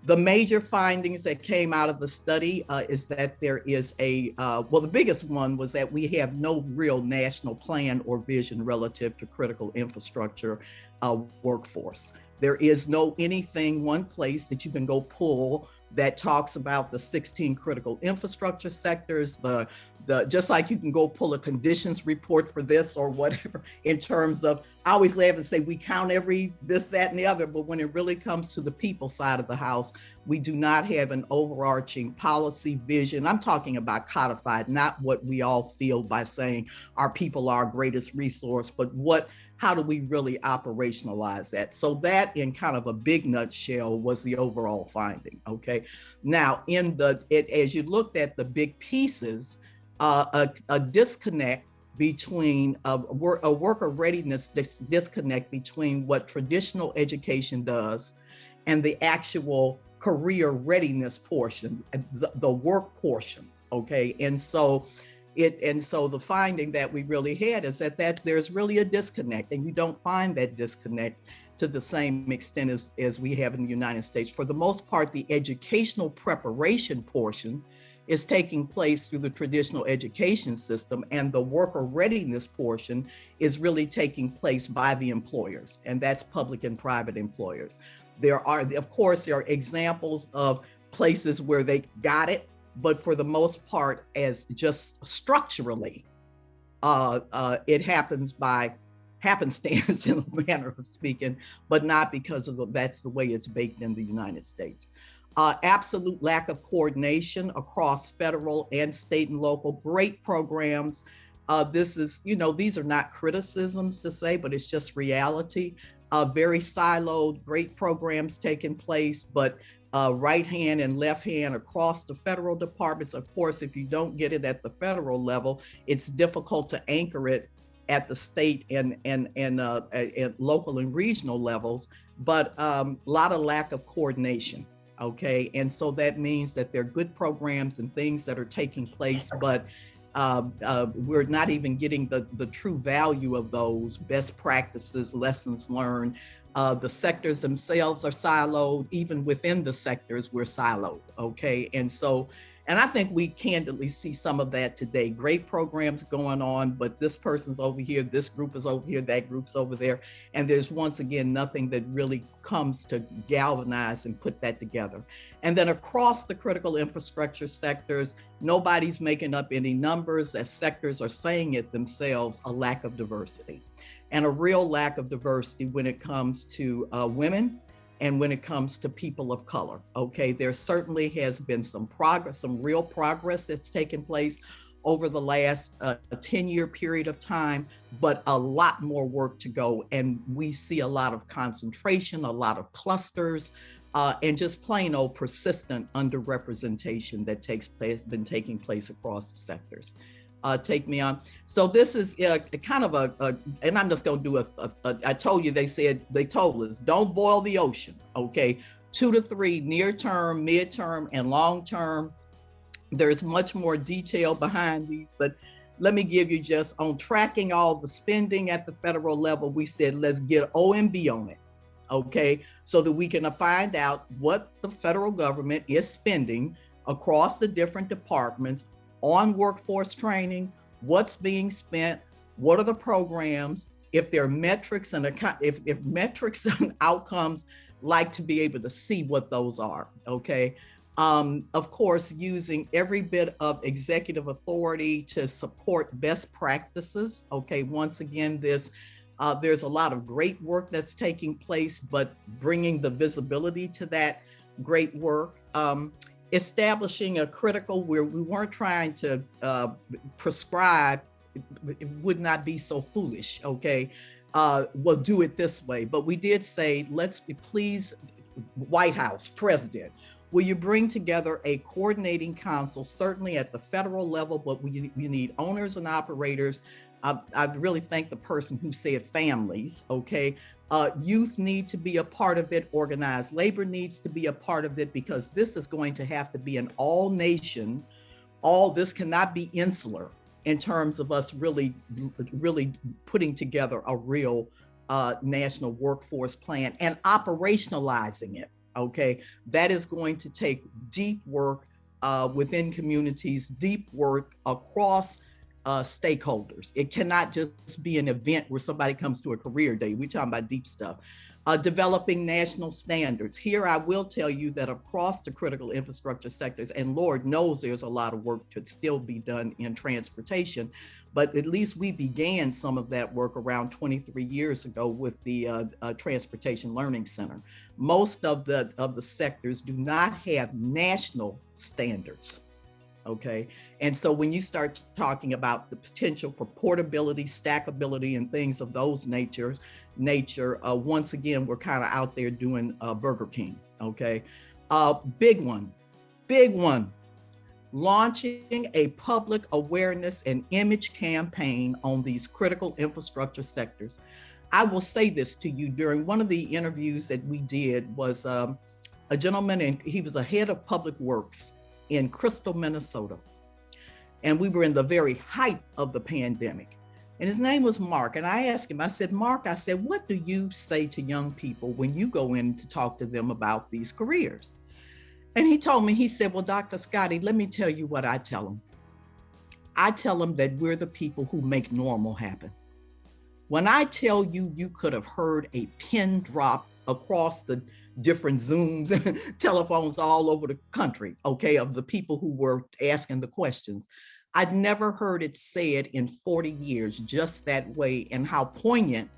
The major findings that came out of the study is that there is the biggest one was that we have no real national plan or vision relative to critical infrastructure workforce. There is one place that you can go pull that talks about the 16 critical infrastructure sectors, just like you can go pull a conditions report for this or whatever, in terms of, I always laugh and say we count every this, that, and the other, but when it really comes to the people side of the house, we do not have an overarching policy vision. I'm talking about codified, not what we all feel by saying our people are our greatest resource, but how do we really operationalize that? So that, in kind of a big nutshell, was the overall finding, okay? Now, as you looked at the big pieces, a disconnect between a worker readiness disconnect between what traditional education does and the actual career readiness portion, the work portion, okay? And so the finding that we really had is that there's really a disconnect, and you don't find that disconnect to the same extent as we have in the United States. For the most part, the educational preparation portion is taking place through the traditional education system, and the worker readiness portion is really taking place by the employers, and that's public and private employers. There are examples of places where they got it, but for the most part, as just structurally, it happens by happenstance in a manner of speaking, but not because that's the way it's baked in the United States. Absolute lack of coordination across federal and state and local. Great programs. These are not criticisms to say, but it's just reality. Very siloed, great programs taking place, but right hand and left hand across the federal departments. Of course, if you don't get it at the federal level, it's difficult to anchor it at the state and local and regional levels, but a lot of lack of coordination, okay? And so that means that there are good programs and things that are taking place, but we're not even getting the true value of those best practices, lessons learned. The sectors themselves are siloed. Even within the sectors, we're siloed, okay? And I think we candidly see some of that today. Great programs going on, but this person's over here, this group is over here, that group's over there. And there's, once again, nothing that really comes to galvanize and put that together. And then across the critical infrastructure sectors, nobody's making up any numbers, as sectors are saying it themselves, a lack of diversity. And a real lack of diversity when it comes to women and when it comes to people of color, okay? There certainly has been some progress, some real progress that's taken place over the last 10-year period of time, but a lot more work to go. And we see a lot of concentration, a lot of clusters, and just plain old persistent underrepresentation that been taking place across the sectors. Take me on. So this is kind of and I'm just going to do I told you, they told us, don't boil the ocean, okay? 2 to 3 near term, mid-term, and long term. There's much more detail behind these, but let me give you just on tracking all the spending at the federal level. We said, let's get OMB on it. okay, so that we can find out what the federal government is spending across the different departments on workforce training, what's being spent, what are the programs, if there are metrics and if metrics and outcomes, like to be able to see what those are, okay? Of course, using every bit of executive authority to support best practices, okay? Once again, there's a lot of great work that's taking place, but bringing the visibility to that great work. Establishing a critical, where we weren't trying to prescribe, it would not be so foolish, okay? We'll do it this way. But we did say, let's please, White House, President, will you bring together a coordinating council, certainly at the federal level, but we need owners and operators. I really thank the person who said families, okay? Youth need to be a part of it. Organized labor needs to be a part of it, because this is going to have to be an all nation. This cannot be insular in terms of us really putting together a real national workforce plan and operationalizing it, okay? That is going to take deep work within communities, deep work across stakeholders. It cannot just be an event where somebody comes to a career day. We're talking about deep stuff. Developing national standards. Here, I will tell you that across the critical infrastructure sectors, and Lord knows there's a lot of work to still be done in transportation, but at least we began some of that work around 23 years ago with the Transportation Learning Center. Most of the sectors do not have national standards. Okay. And so when you start talking about the potential for portability, stackability, and things of those nature, once again, we're kind of out there doing Burger King. Okay. Big one, launching a public awareness and image campaign on these critical infrastructure sectors. I will say this to you, during one of the interviews that we did was a gentleman, and he was a head of public works in Crystal, Minnesota. And we were in the very height of the pandemic. And his name was Mark. And I asked him, I said, Mark, what do you say to young people when you go in to talk to them about these careers? And he told me, he said, well, Dr. Scotty, let me tell you what I tell them. I tell them that we're the people who make normal happen. When I tell you, you could have heard a pin drop across the different Zooms and telephones all over the country, okay, of the people who were asking the questions. I'd never heard it said in 40 years just that way, and how poignant.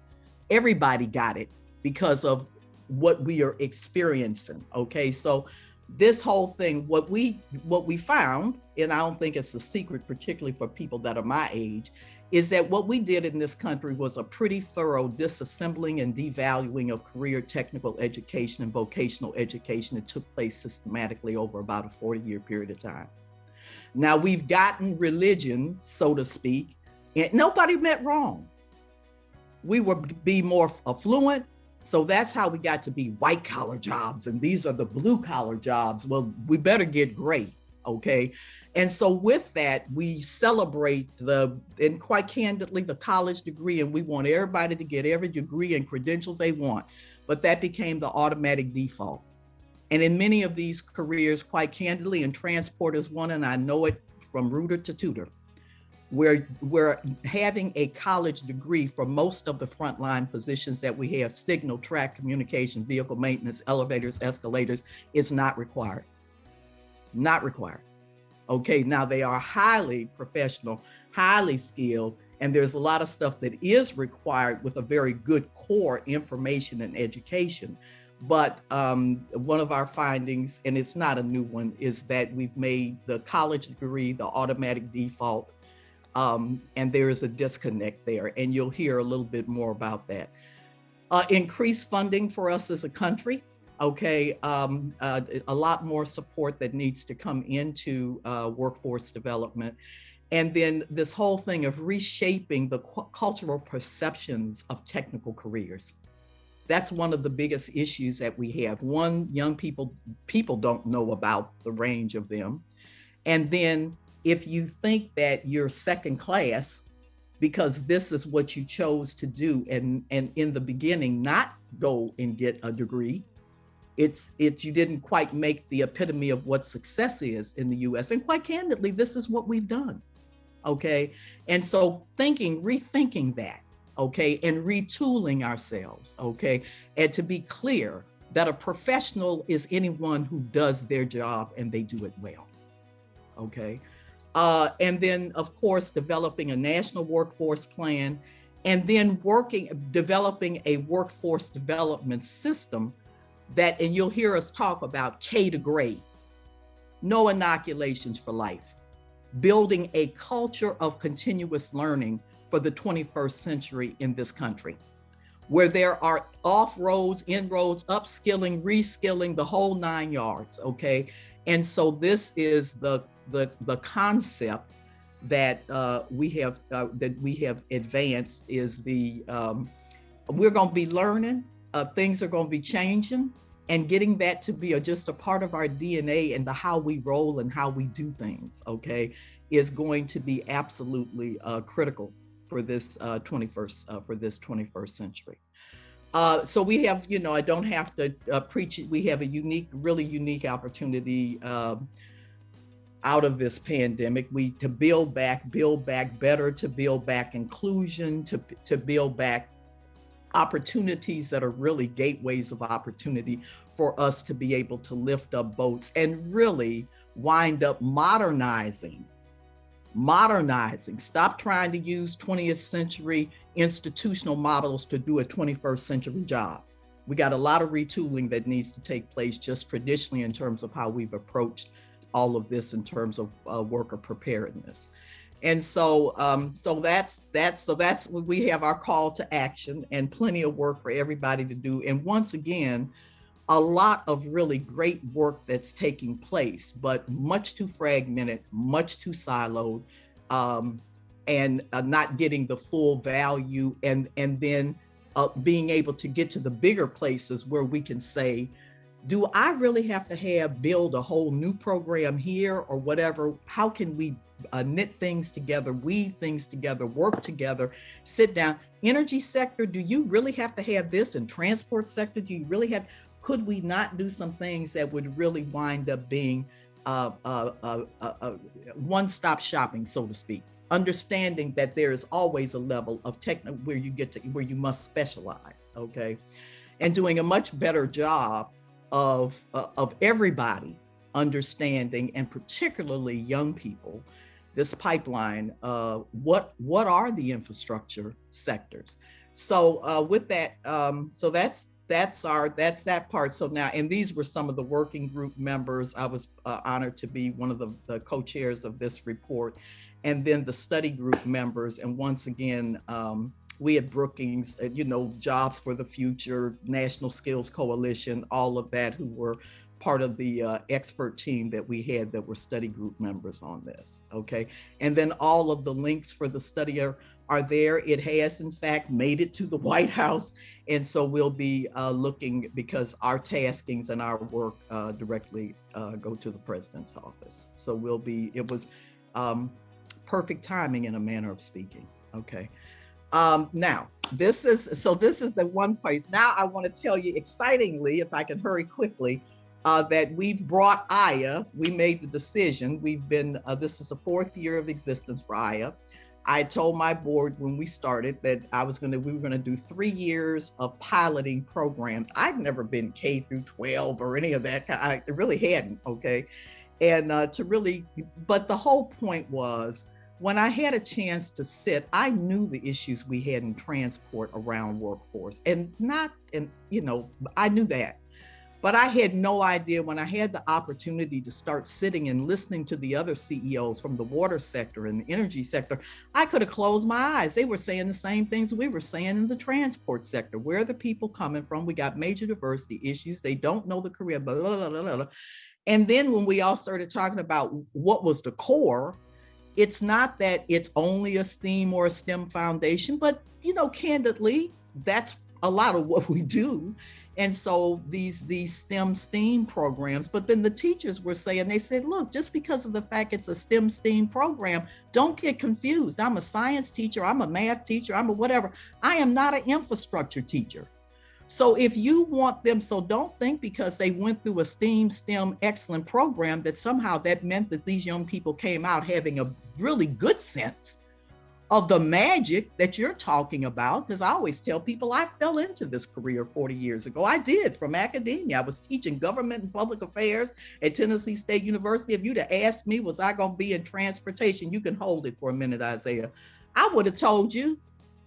Everybody got it because of what we are experiencing, okay? So this whole thing, what we found, and I don't think it's a secret, particularly for people that are my age, is that what we did in this country was a pretty thorough disassembling and devaluing of career technical education and vocational education that took place systematically over about a 40-year period of time. Now we've gotten religion, so to speak, and nobody meant wrong. We would be more affluent, so that's how we got to be white collar jobs, and these are the blue collar jobs. Well, we better get gray, okay? And so with that, we celebrate and quite candidly, the college degree, and we want everybody to get every degree and credential they want, but that became the automatic default. And in many of these careers, quite candidly, and transport is one, and I know it from rooter to tutor, where we're having a college degree for most of the frontline positions that we have: signal, track, communication, vehicle maintenance, elevators, escalators, is not required. Not required. Okay, now they are highly professional, highly skilled, and there's a lot of stuff that is required with a very good core information and education. But one of our findings, and it's not a new one, is that we've made the college degree the automatic default, and there is a disconnect there, and you'll hear a little bit more about that. Increased funding for us as a country. Okay, a lot more support that needs to come into workforce development. And then this whole thing of reshaping the cultural perceptions of technical careers. That's one of the biggest issues that we have. One, young people don't know about the range of them. And then if you think that you're second class because this is what you chose to do. And in the beginning, not go and get a degree. It's you didn't quite make the epitome of what success is in the US. And quite candidly, this is what we've done. Okay. And so rethinking that, okay, and retooling ourselves, okay, and to be clear that a professional is anyone who does their job and they do it well, okay. And then, of course, developing a national workforce plan, and then developing a workforce development system that, and you'll hear us talk about K to grade, no inoculations for life, building a culture of continuous learning for the 21st century in this country, where there are off roads, in roads, upskilling, reskilling, the whole 9 yards, okay? And so this is the concept that we have advanced is we're going to be learning, things are going to be changing, and getting that to be just a part of our DNA and how we roll and how we do things, okay, is going to be absolutely critical for this 21st century. So we have, I don't have to preach it. We have a really unique opportunity out of this pandemic. To build back better, to build back inclusion, to build back opportunities that are really gateways of opportunity for us to be able to lift up boats and really wind up modernizing. Stop trying to use 20th century institutional models to do a 21st century job. We got a lot of retooling that needs to take place just traditionally in terms of how we've approached all of this in terms of worker preparedness. And so that's what we have, our call to action, and plenty of work for everybody to do. And once again, a lot of really great work that's taking place, but much too fragmented, much too siloed, and not getting the full value, and then being able to get to the bigger places where we can say, do I really have to build a whole new program here or whatever? How can we knit things together, weave things together, work together, sit down? Energy sector, do you really have to have this? And transport sector, do you really have? Could we not do some things that would really wind up being one-stop shopping, so to speak? Understanding that there is always a level of where you must specialize, okay? And doing a much better job of everybody understanding, and particularly young people, this pipeline, what are the infrastructure sectors? So with that, so that's that part. So now, and these were some of the working group members. I was honored to be one of the co-chairs of this report, and then the study group members. And once again, we at Brookings, Jobs for the Future, National Skills Coalition, all of that, who were part of the expert team that we had that were study group members on this, okay? And then all of the links for the study are there. It has, in fact, made it to the White House. And so we'll be looking, because our taskings and our work directly go to the president's office. So it was perfect timing in a manner of speaking, okay? Now, this is the one place. Now I want to tell you excitingly, if I can hurry quickly, that we've brought AYA. We made the decision. We've been, this is the 4th year of existence for AYA. I told my board when we started that we were going to do 3 years of piloting programs. I'd never been K through 12 or any of that. I really hadn't, okay? And but the whole point was, when I had a chance to sit, I knew the issues we had in transport around workforce, I knew that. But I had no idea, when I had the opportunity to start sitting and listening to the other CEOs from the water sector and the energy sector, I could have closed my eyes. They were saying the same things we were saying in the transport sector. Where are the people coming from? We got major diversity issues. They don't know the career, blah, blah, blah, blah, blah. And then when we all started talking about what was the core, it's not that it's only a STEAM or a STEM foundation, but, candidly, that's a lot of what we do. And so these STEM STEAM programs, but then the teachers were saying, they said, look, just because of the fact it's a STEM STEAM program, don't get confused. I'm a science teacher, I'm a math teacher, I'm a whatever. I am not an infrastructure teacher. So if you want them, so don't think because they went through a STEM excellent program that somehow that meant that these young people came out having a really good sense of the magic that you're talking about. Because I always tell people I fell into this career 40 years ago. I did, from academia. I was teaching government and public affairs at Tennessee State University. If you'd have asked me, was I going to be in transportation? You can hold it for a minute, Isaiah. I would have told you,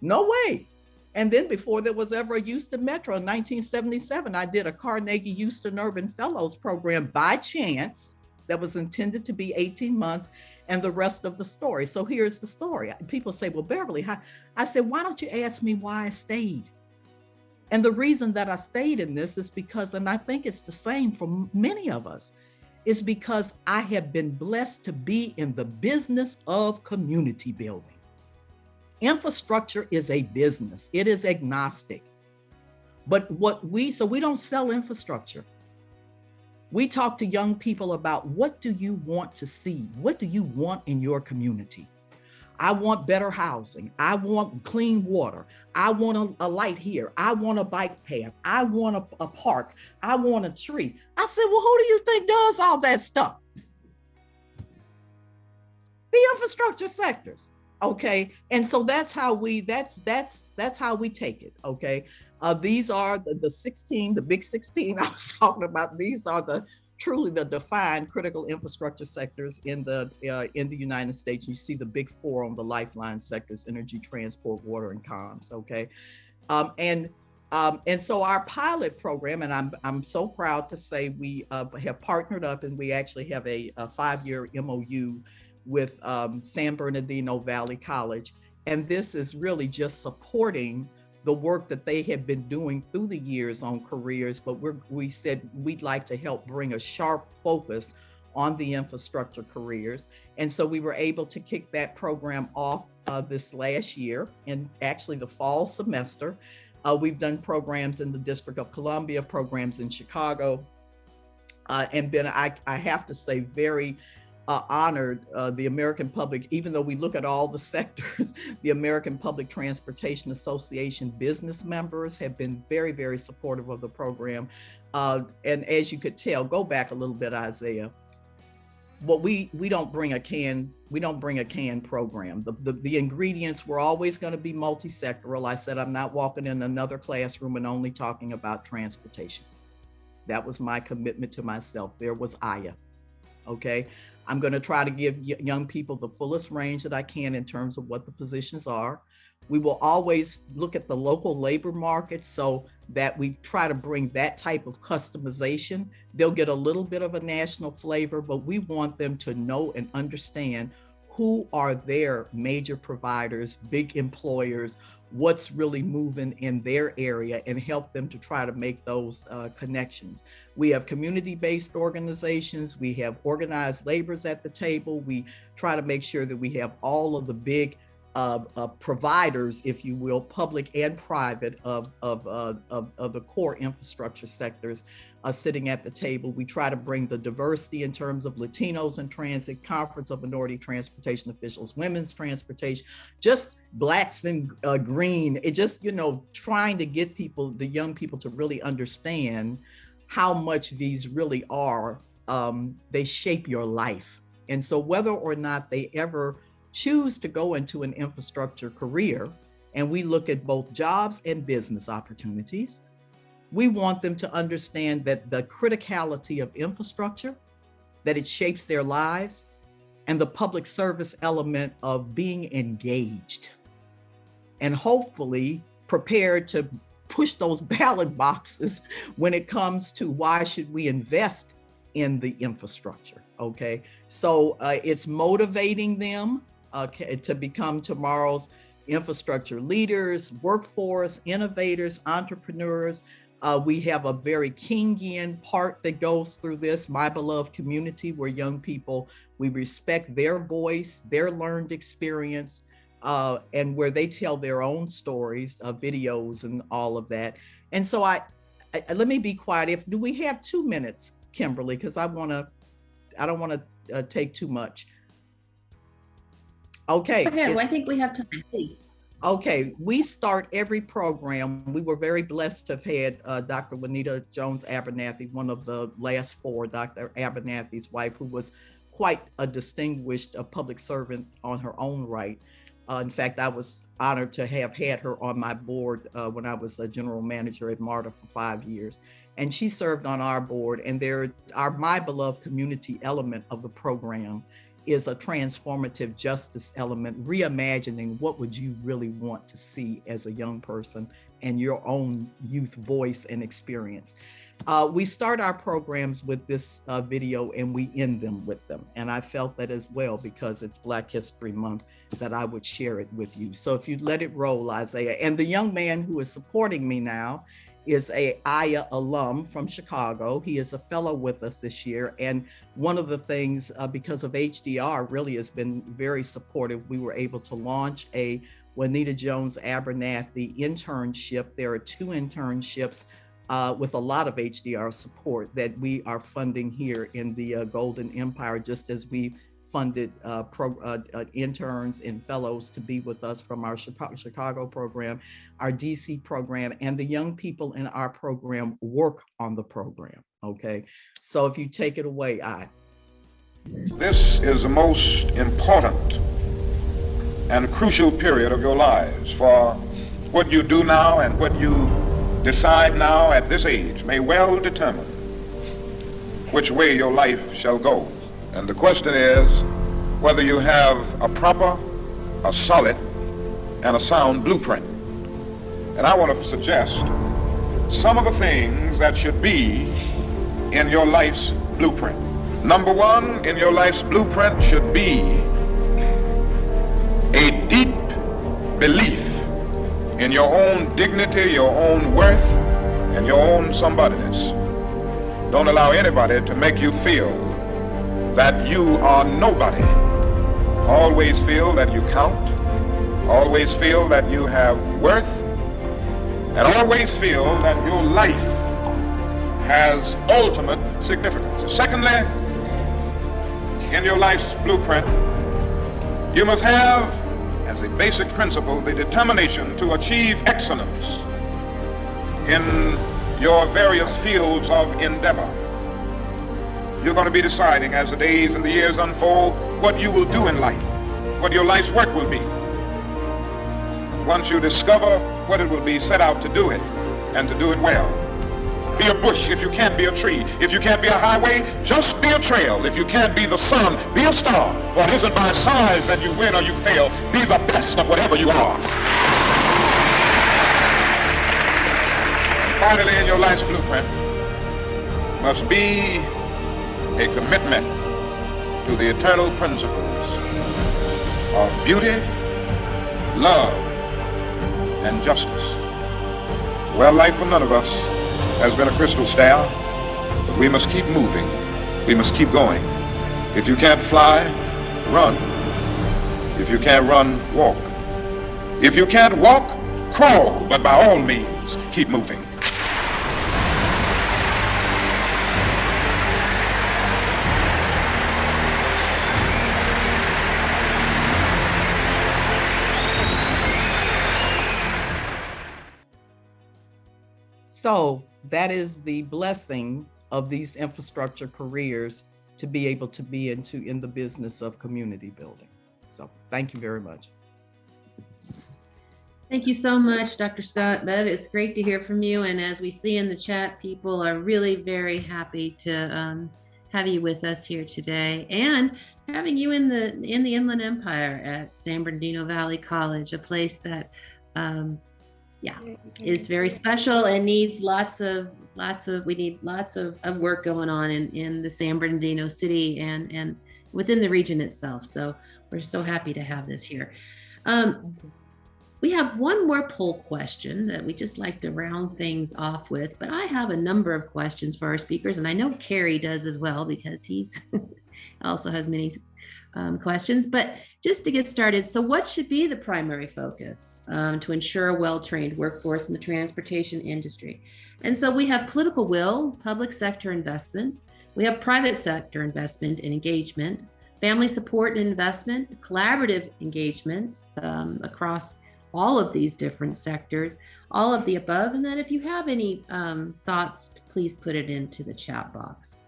no way. And then before there was ever a Houston Metro in 1977, I did a Carnegie Houston Urban Fellows program by chance that was intended to be 18 months and the rest of the story. So here's the story. People say, well, Beverly, I said, why don't you ask me why I stayed? And the reason that I stayed in this is because, and I think it's the same for many of us, is because I have been blessed to be in the business of community building. Infrastructure is a business. It is agnostic. But so we don't sell infrastructure. We talk to young people about, what do you want to see? What do you want in your community? I want better housing. I want clean water. I want a light here. I want a bike path. I want a park. I want a tree. I said, well, who do you think does all that stuff? The infrastructure sectors. Okay, and so that's how we how we take it. Okay, these are the 16, the big 16 I was talking about. These are truly the defined critical infrastructure sectors in the United States. You see the big four on the lifeline sectors: energy, transport, water, and comms. Okay, and so our pilot program, and I'm so proud to say we have partnered up, and we actually have a 5-year MOU with San Bernardino Valley College. And this is really just supporting the work that they have been doing through the years on careers, but we said we'd like to help bring a sharp focus on the infrastructure careers. And so we were able to kick that program off this last year, and actually the fall semester. We've done programs in the District of Columbia, programs in Chicago, and been, I have to say, very honored. The American Public, even though we look at all the sectors, the American Public Transportation Association business members have been very, very supportive of the program. And as you could tell, go back a little bit, Isaiah. But we don't bring a canned program. The ingredients were always going to be multi-sectoral. I said, I'm not walking in another classroom and only talking about transportation. That was my commitment to myself. There was Aya. Okay. I'm going to try to give young people the fullest range that I can in terms of what the positions are. We will always look at the local labor market so that we try to bring that type of customization. They'll get a little bit of a national flavor, but we want them to know and understand who are their major providers, big employers, what's really moving in their area, and help them to try to make those connections. We have community-based organizations. We have organized laborers at the table. We try to make sure that we have all of the big providers, if you will, public and private, of the core infrastructure sectors sitting at the table. We try to bring the diversity in terms of Latinos in Transit, Conference of Minority Transportation Officials, women's transportation, just Blacks in green. It just, trying to get people, the young people, to really understand how much these really are. They shape your life. And so whether or not they ever choose to go into an infrastructure career, and we look at both jobs and business opportunities, we want them to understand that the criticality of infrastructure, that it shapes their lives, and the public service element of being engaged and hopefully prepared to push those ballot boxes when it comes to why should we invest in the infrastructure. Okay, so it's motivating them to become tomorrow's infrastructure leaders, workforce, innovators, entrepreneurs. We have a very Kingian part that goes through this, My Beloved Community, where young people, we respect their voice, their learned experience, and where they tell their own stories, videos and all of that. And so let me be quiet. Do we have 2 minutes, Kimberly? Because I don't want to take too much. Okay. Go ahead. Well, I think we have time, please. Okay, we start every program. We were very blessed to have had Dr. Juanita Jones Abernathy, one of the last 4, Dr. Abernathy's wife, who was quite a distinguished public servant on her own right. In fact, I was honored to have had her on my board when I was a general manager at MARTA for 5 years. And she served on our board, and our My Beloved Community element of the program is a transformative justice element, reimagining what would you really want to see as a young person and your own youth voice and experience. We start our programs with this video and we end them with them. And I felt that as well, because it's Black History Month, that I would share it with you. So if you'd let it roll, Isaiah. And the young man who is supporting me now is a Aya alum from Chicago. He is a fellow with us this year. And one of the things, because of HDR really has been very supportive, we were able to launch a Juanita Jones Abernathy internship. There are 2 internships with a lot of HDR support that we are funding here in the Golden Empire, just as we funded interns and fellows to be with us from our Chicago program, our DC program, and the young people in our program work on the program, okay? So if you take it away, This is the most important and crucial period of your lives, for what you do now and what you decide now at this age may well determine which way your life shall go. And the question is whether you have a proper, a solid, and a sound blueprint. And I want to suggest some of the things that should be in your life's blueprint. Number 1 in your life's blueprint should be a deep belief in your own dignity, your own worth, and your own somebodyness. Don't allow anybody to make you feel that you are nobody. Always feel that you count. Always feel that you have worth. And always feel that your life has ultimate significance. Secondly, in your life's blueprint, you must have, as a basic principle, the determination to achieve excellence in your various fields of endeavor. You're going to be deciding as the days and the years unfold what you will do in life, what your life's work will be. Once you discover what it will be, set out to do it, and to do it well. Be a bush if you can't be a tree. If you can't be a highway, just be a trail. If you can't be the sun, be a star. For it isn't by size that you win or you fail. Be the best of whatever you are. And finally, in your life's blueprint must be a commitment to the eternal principles of beauty, love, and justice. Well, life for none of us has been a crystal stair, but we must keep moving. We must keep going. If you can't fly, run. If you can't run, walk. If you can't walk, crawl, but by all means, keep moving. So that is the blessing of these infrastructure careers, to be able to be in the business of community building. So thank you very much. Thank you so much, Dr. Scott. Bev, it's great to hear from you. And as we see in the chat, people are really very happy to have you with us here today, and having you in the Inland Empire at San Bernardino Valley College, a place that is very special and needs lots of work going on in the San Bernardino city and within the region itself. So we're so happy to have this here. We have one more poll question that we just like to round things off with, but I have a number of questions for our speakers, and I know Kerry does as well, because he's also has many questions, but just to get started, so what should be the primary focus to ensure a well-trained workforce in the transportation industry? And so we have political will, public sector investment, we have private sector investment and engagement, family support and investment, collaborative engagement across all of these different sectors, all of the above. And then if you have any thoughts, please put it into the chat box.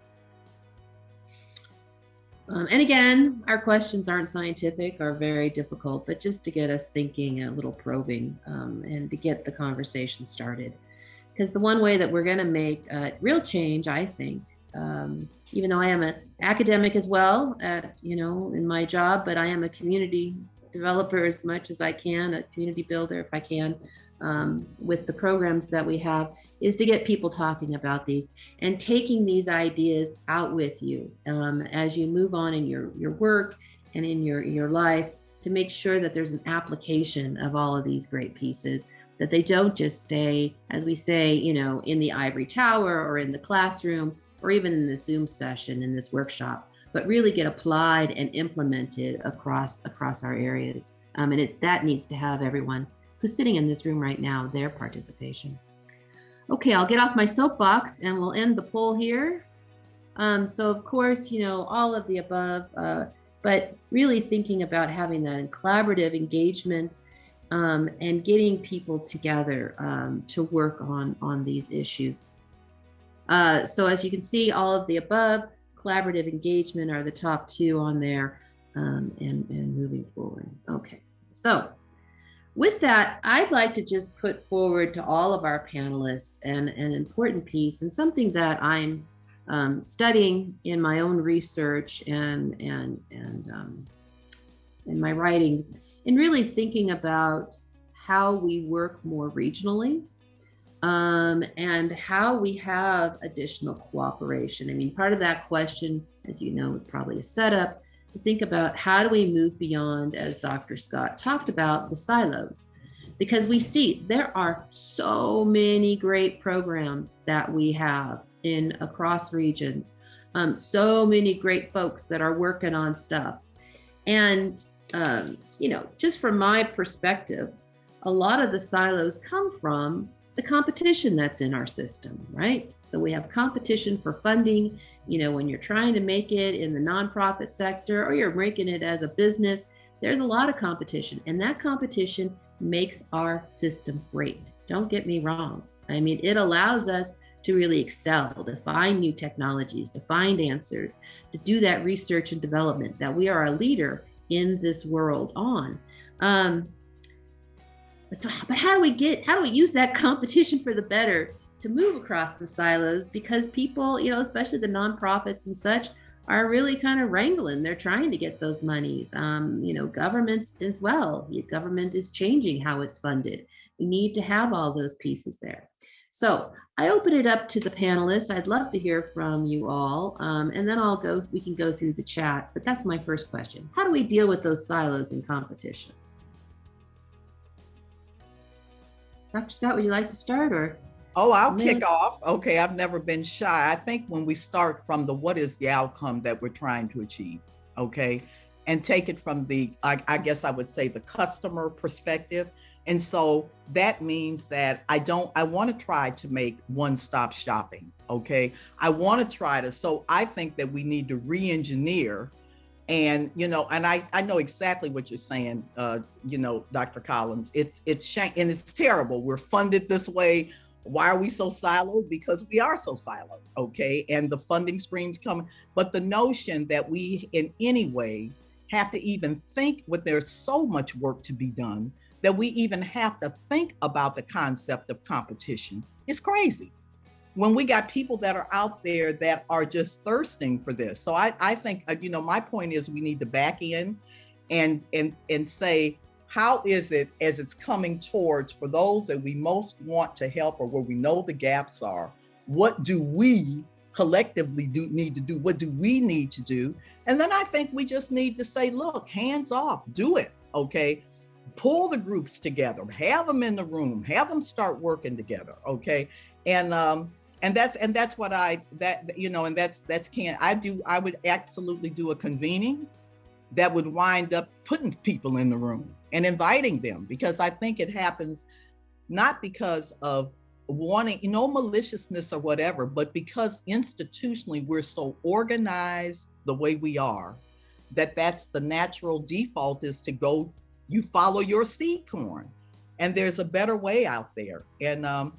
And again, our questions aren't scientific or very difficult, but just to get us thinking, a little probing, and to get the conversation started. Because the one way that we're going to make real change, I think, even though I am an academic as well, in my job, but I am a community developer as much as I can, a community builder if I can, with the programs that we have, is to get people talking about these and taking these ideas out with you as you move on in your work and in your life, to make sure that there's an application of all of these great pieces, that they don't just stay, as we say, in the ivory tower or in the classroom or even in the Zoom session in this workshop, but really get applied and implemented across our areas. And that needs to have everyone who's sitting in this room right now, their participation. Okay, I'll get off my soapbox and we'll end the poll here. So of course, all of the above, but really thinking about having that collaborative engagement and getting people together to work on these issues. So as you can see, all of the above, collaborative engagement are the top two on there, and moving forward. Okay, so with that, I'd like to just put forward to all of our panelists an important piece and something that I'm studying in my own research and in my writings, and really thinking about how we work more regionally and how we have additional cooperation. I mean, part of that question, as you know, is probably a setup to think about how do we move beyond, as Dr. Scott talked about, the silos, because we see there are so many great programs that we have across regions, so many great folks that are working on stuff. And, just from my perspective, a lot of the silos come from the competition that's in our system, right? So we have competition for funding. When you're trying to make it in the nonprofit sector or you're making it as a business, there's a lot of competition, and that competition makes our system great. Don't get me wrong. I mean, it allows us to really excel, to find new technologies, to find answers, to do that research and development that we are a leader in this world on. But how do we use that competition for the better to move across the silos? Because people, especially the nonprofits and such, are really kind of wrangling. They're trying to get those monies. Governments as well. The government is changing how it's funded. We need to have all those pieces there. So I open it up to the panelists. I'd love to hear from you all. And then we can go through the chat, but that's my first question. How do we deal with those silos in competition? Dr. Scott, would you like to start, or? Oh, I'll kick off. Okay, I've never been shy. I think when we start from what is the outcome that we're trying to achieve, okay, and take it from I guess I would say the customer perspective. And so that means that I want to try to make one-stop shopping, okay? I want to so I think that we need to re-engineer. And, and I know exactly what you're saying, Dr. Collins. It's shame, and it's terrible. We're funded this way. Why are we so siloed? Because we are so siloed, okay? And the funding streams come, but the notion that we in any way have to even think there's so much work to be done that we even have to think about the concept of competition is crazy. When we got people that are out there that are just thirsting for this. So I think, my point is we need to back in and say, how is it as it's coming towards, for those that we most want to help or where we know the gaps are, what do we collectively need to do? What do we need to do? And then I think we just need to say, look, hands off, do it, okay? Pull the groups together, have them in the room, have them start working together, okay? And And that's what I would absolutely do a convening that would wind up putting people in the room and inviting them, because I think it happens not because of wanting, no maliciousness or whatever, but because institutionally we're so organized the way we are, that's the natural default is to go, you follow your seed corn, and there's a better way out there. And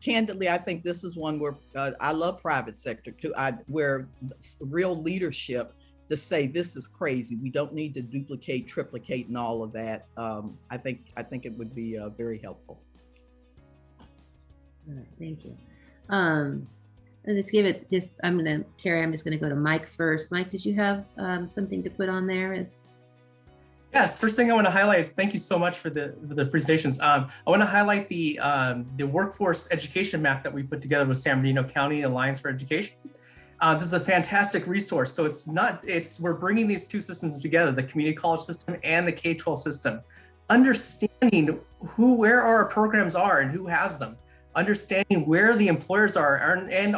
candidly, I think this is one where I love private sector too, where real leadership to say this is crazy. We don't need to duplicate, triplicate, and all of that. I think it would be very helpful. All right, thank you. Let's give it just, Carrie, I'm just gonna go to Mike first. Mike, did you have something to put on there? Yes, first thing I want to highlight is thank you so much for the presentations. I want to highlight the workforce education map that we put together with San Bernardino County Alliance for Education. This is a fantastic resource. So we're bringing these two systems together, the community college system and the K-12 system, understanding where our programs are and who has them, understanding where the employers are, and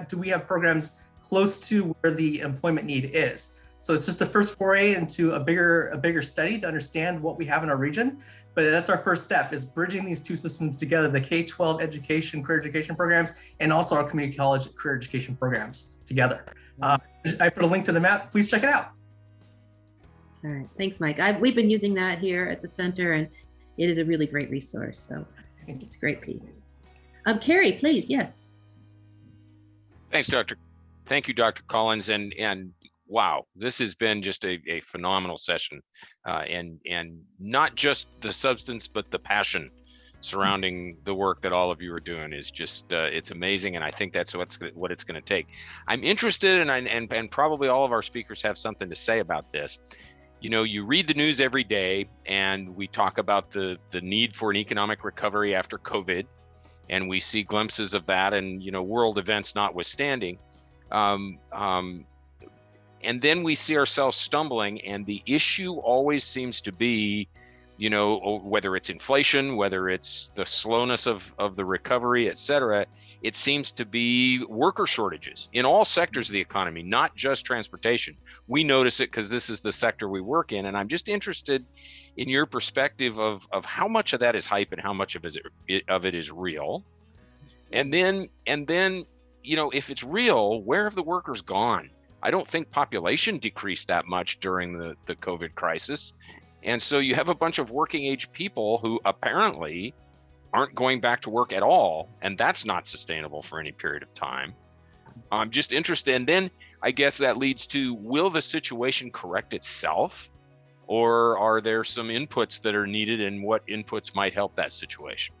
do we have programs close to where the employment need is. So it's just a first foray into a bigger study to understand what we have in our region. But that's our first step, is bridging these two systems together, the K-12 education, career education programs, and also our community college career education programs together. I put a link to the map. Please check it out. All right, thanks, Mike. We've been using that here at the center, and it is a really great resource. So I think it's a great piece. Carrie, please, yes. Thanks, Thank you, Dr. Collins. And wow, this has been just a phenomenal session, and not just the substance, but the passion surrounding the work that all of you are doing is just, it's amazing. And I think that's what it's going to take. I'm interested, and probably all of our speakers have something to say about this. You know, you read the news every day, and we talk about the need for an economic recovery after COVID, and we see glimpses of that, and, you know, world events notwithstanding. And then we see ourselves stumbling, and the issue always seems to be, you know, whether it's inflation, whether it's the slowness of the recovery, et cetera, it seems to be worker shortages in all sectors of the economy, not just transportation. We notice it because this is the sector we work in, and I'm just interested in your perspective of how much of that is hype and how much of it is real. And then, you know, if it's real, where have the workers gone? I don't think population decreased that much during the COVID crisis. And so you have a bunch of working age people who apparently aren't going back to work at all. And that's not sustainable for any period of time. I'm just interested. And then I guess that leads to, will the situation correct itself? Or are there some inputs that are needed, and what inputs might help that situation?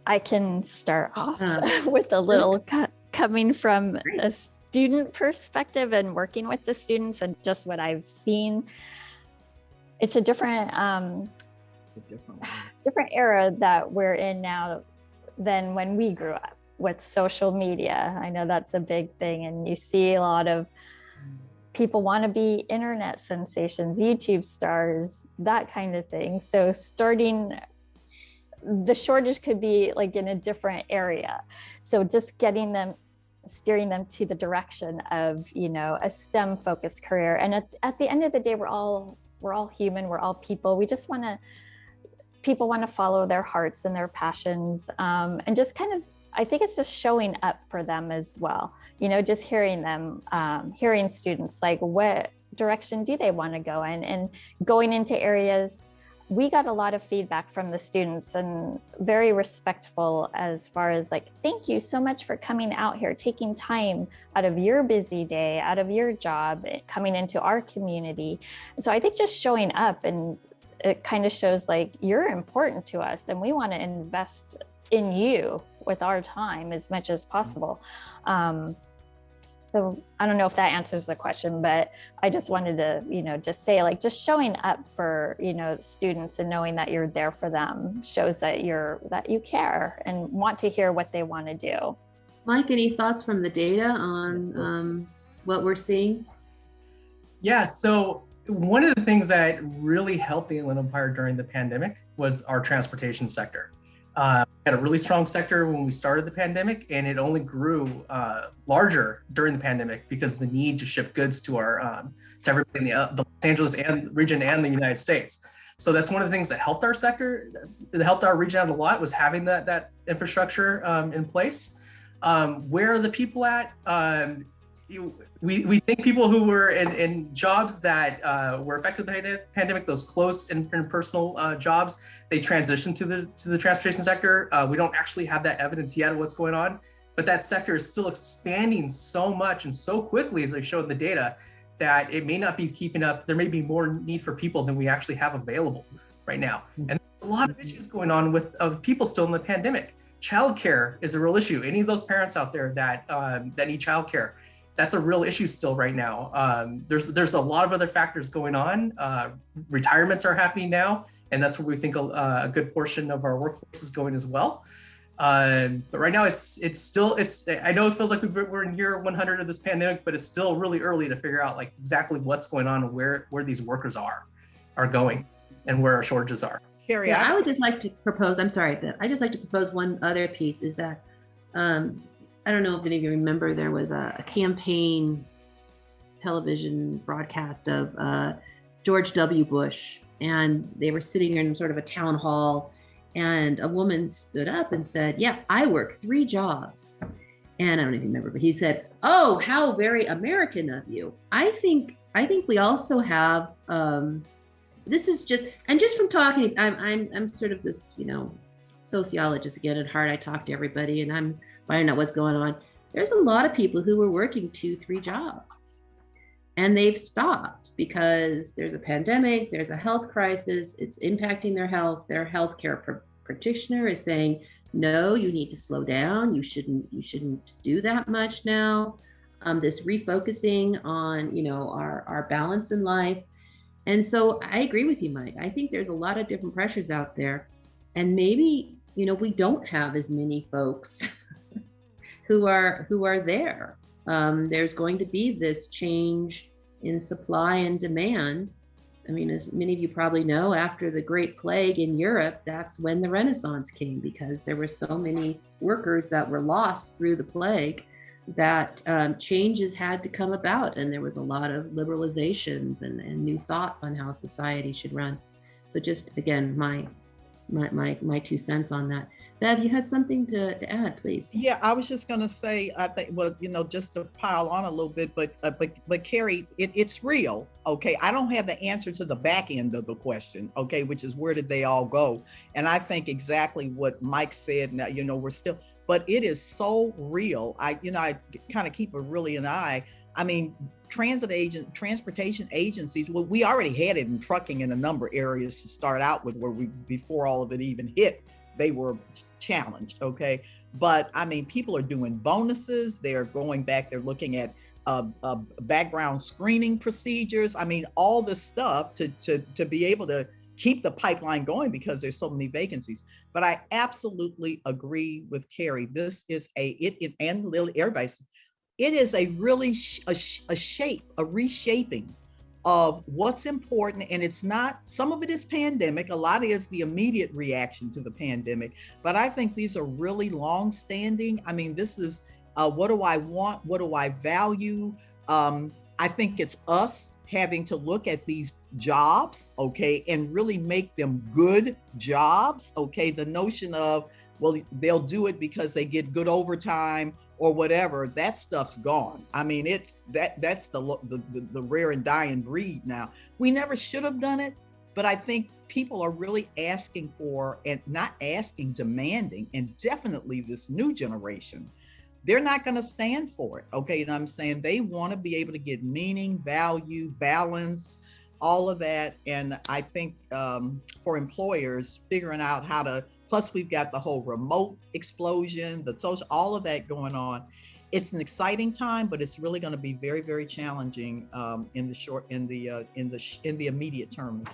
I can start off with a little coming from a student perspective and working with the students and just what I've seen. It's a different era that we're in now than when we grew up with social media. I know that's a big thing, and you see a lot of people want to be internet sensations, YouTube stars, that kind of thing. So the shortage could be like in a different area. So just steering them to the direction of, you know, a STEM-focused career. And at the end of the day, we're all human, we're all people. People want to follow their hearts and their passions, and just kind of, I think it's just showing up for them as well. You know, just hearing them, hearing students, like what direction do they want to go in, and going into areas. We got a lot of feedback from the students, and very respectful as far as like, thank you so much for coming out here, taking time out of your busy day, out of your job, coming into our community. So I think just showing up, and it kind of shows like you're important to us, and we want to invest in you with our time as much as possible. So I don't know if that answers the question, but I just wanted to, you know, just say like, just showing up for, you know, students and knowing that you're there for them shows that you care and want to hear what they want to do. Mike, any thoughts from the data on what we're seeing? Yeah, so One of the things that really helped the Inland Empire during the pandemic was our transportation sector. We had a really strong sector when we started the pandemic, and it only grew larger during the pandemic because of the need to ship goods to our to everybody in the Los Angeles and region and the United States. So that's one of the things that helped our sector, that helped our region out a lot, was having that infrastructure in place. Where are the people at? We think people who were in jobs that were affected by the pandemic, those close and personal jobs, they transitioned to the transportation sector. We don't actually have that evidence yet of what's going on, but that sector is still expanding so much and so quickly, as they showed in the data, that it may not be keeping up. There may be more need for people than we actually have available right now. And there's a lot of issues going on of people still in the pandemic. Childcare is a real issue. Any of those parents out there that need childcare, that's a real issue still right now. There's a lot of other factors going on. Retirements are happening now, and that's where we think a good portion of our workforce is going as well. But right now, it's still. I know it feels like we're in year 100 of this pandemic, but it's still really early to figure out like exactly what's going on and where these workers are going, and where our shortages are. Carrie, Yeah, I would just like to propose. I'm sorry, but I just like to propose one other piece. Is that I don't know if any of you remember, there was a campaign television broadcast of George W. Bush, and they were sitting in sort of a town hall, and a woman stood up and said, "Yeah, I work 3 jobs." And I don't even remember, but he said, "Oh, how very American of you." I think we also have this is just from talking, I'm sort of this, sociologist again at heart. I talk to everybody and I'm finding out what's going on. There's a lot of people who were working 2-3 jobs, and they've stopped because there's a pandemic, there's a health crisis, it's impacting their health. Their healthcare practitioner is saying, "No, you need to slow down. You shouldn't do that much now." This refocusing on, our balance in life. And so I agree with you, Mike. I think there's a lot of different pressures out there, and maybe, we don't have as many folks who are there. There's going to be this change in supply and demand. I mean, as many of you probably know, after the Great Plague in Europe, that's when the Renaissance came, because there were so many workers that were lost through the plague that changes had to come about, and there was a lot of liberalizations and new thoughts on how society should run. So just again, my 2 cents on that. Bev, you had something to add, please. Yeah, I was just going to say, I think, well, just to pile on a little bit, but Carrie, it's real. Okay, I don't have the answer to the back end of the question. Okay, which is where did they all go? And I think exactly what Mike said. Now, we're still. But it is so real. I kind of keep an eye. I mean, transportation agencies, well, we already had it in trucking in a number of areas to start out with, where before all of it even hit, they were challenged, okay? But I mean, people are doing bonuses. They're going back, they're looking at background screening procedures. I mean, all this stuff to be able to keep the pipeline going, because there's so many vacancies. But I absolutely agree with Carrie. This is and Lily, everybody, it is a really a reshaping of what's important. And it's not, some of it is pandemic, a lot of it is the immediate reaction to the pandemic. But I think these are really long-standing. I mean, this is what do I want? What do I value? I think it's us having to look at these jobs, okay, and really make them good jobs, okay? The notion of, well, they'll do it because they get good overtime or whatever, that stuff's gone. I mean, that's the rare and dying breed now. We never should have done it, but I think people are really asking for, and not asking, demanding, and definitely this new generation, they're not going to stand for it. Okay. You know what I'm saying? They want to be able to get meaning, value, balance, all of that. And I think for employers, figuring out how to, plus we've got the whole remote explosion, the social, all of that going on. It's an exciting time, but it's really going to be very, very challenging in the immediate term as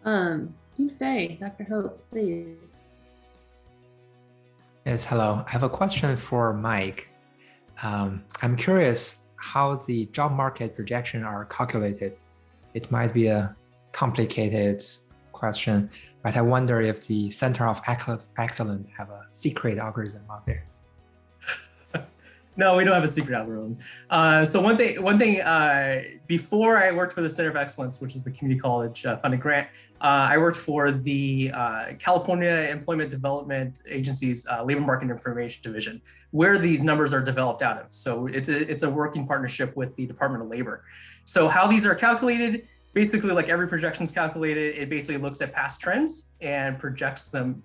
well. Faye, Dr. Hope, please. Yes, hello. I have a question for Mike. I'm curious how the job market projections are calculated. it might be a complicated question, but I wonder if the Center of Excellence have a secret algorithm out there. No, we don't have a secret algorithm. So one thing, before I worked for the Center of Excellence, which is the community college funded grant, I worked for the California Employment Development Agency's Labor Market Information Division, where these numbers are developed out of. So it's a working partnership with the Department of Labor. So how these are calculated, basically like every projection is calculated, it basically looks at past trends and projects them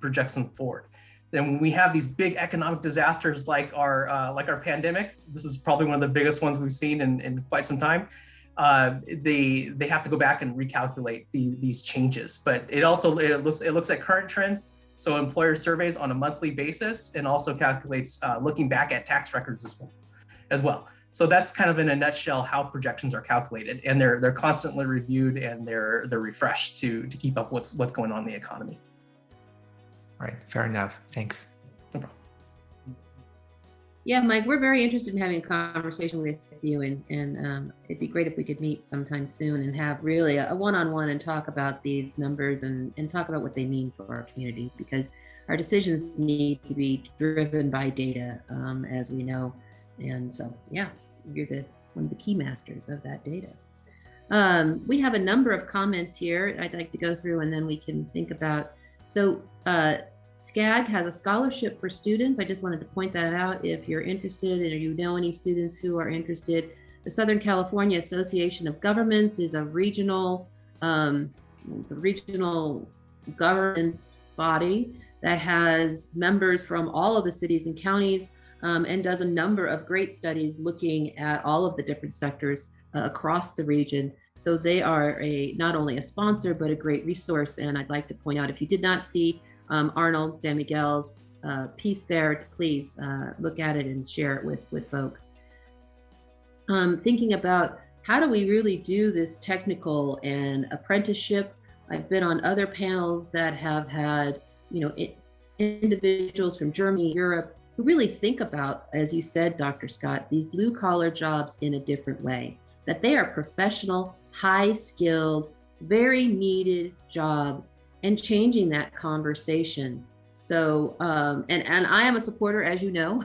forward. Then when we have these big economic disasters like our pandemic, this is probably one of the biggest ones we've seen in quite some time. They have to go back and recalculate these changes. But it looks at current trends, so employer surveys on a monthly basis, and also calculates looking back at tax records as well. So that's kind of in a nutshell how projections are calculated, and they're constantly reviewed and they're refreshed to keep up what's going on in the economy. Right, fair enough. Thanks. No problem. Yeah, Mike, we're very interested in having a conversation with you, and it'd be great if we could meet sometime soon and have really a one-on-one and talk about these numbers and talk about what they mean for our community, because our decisions need to be driven by data, as we know. And so, yeah, you're one of the key masters of that data. We have a number of comments here I'd like to go through, and then we can think about. So SCAG has a scholarship for students. I just wanted to point that out if you're interested, and or you know any students who are interested. The Southern California Association of Governments is a regional governance body that has members from all of the cities and counties, and does a number of great studies looking at all of the different sectors across the region. So they are not only a sponsor, but a great resource. And I'd like to point out, if you did not see Arnold San Miguel's piece there, please look at it and share it with folks. Thinking about how do we really do this technical and apprenticeship. I've been on other panels that have had, individuals from Germany, Europe, who really think about, as you said, Dr. Scott, these blue collar jobs in a different way, that they are professional, high-skilled, very needed jobs, and changing that conversation. So, and I am a supporter, as you know,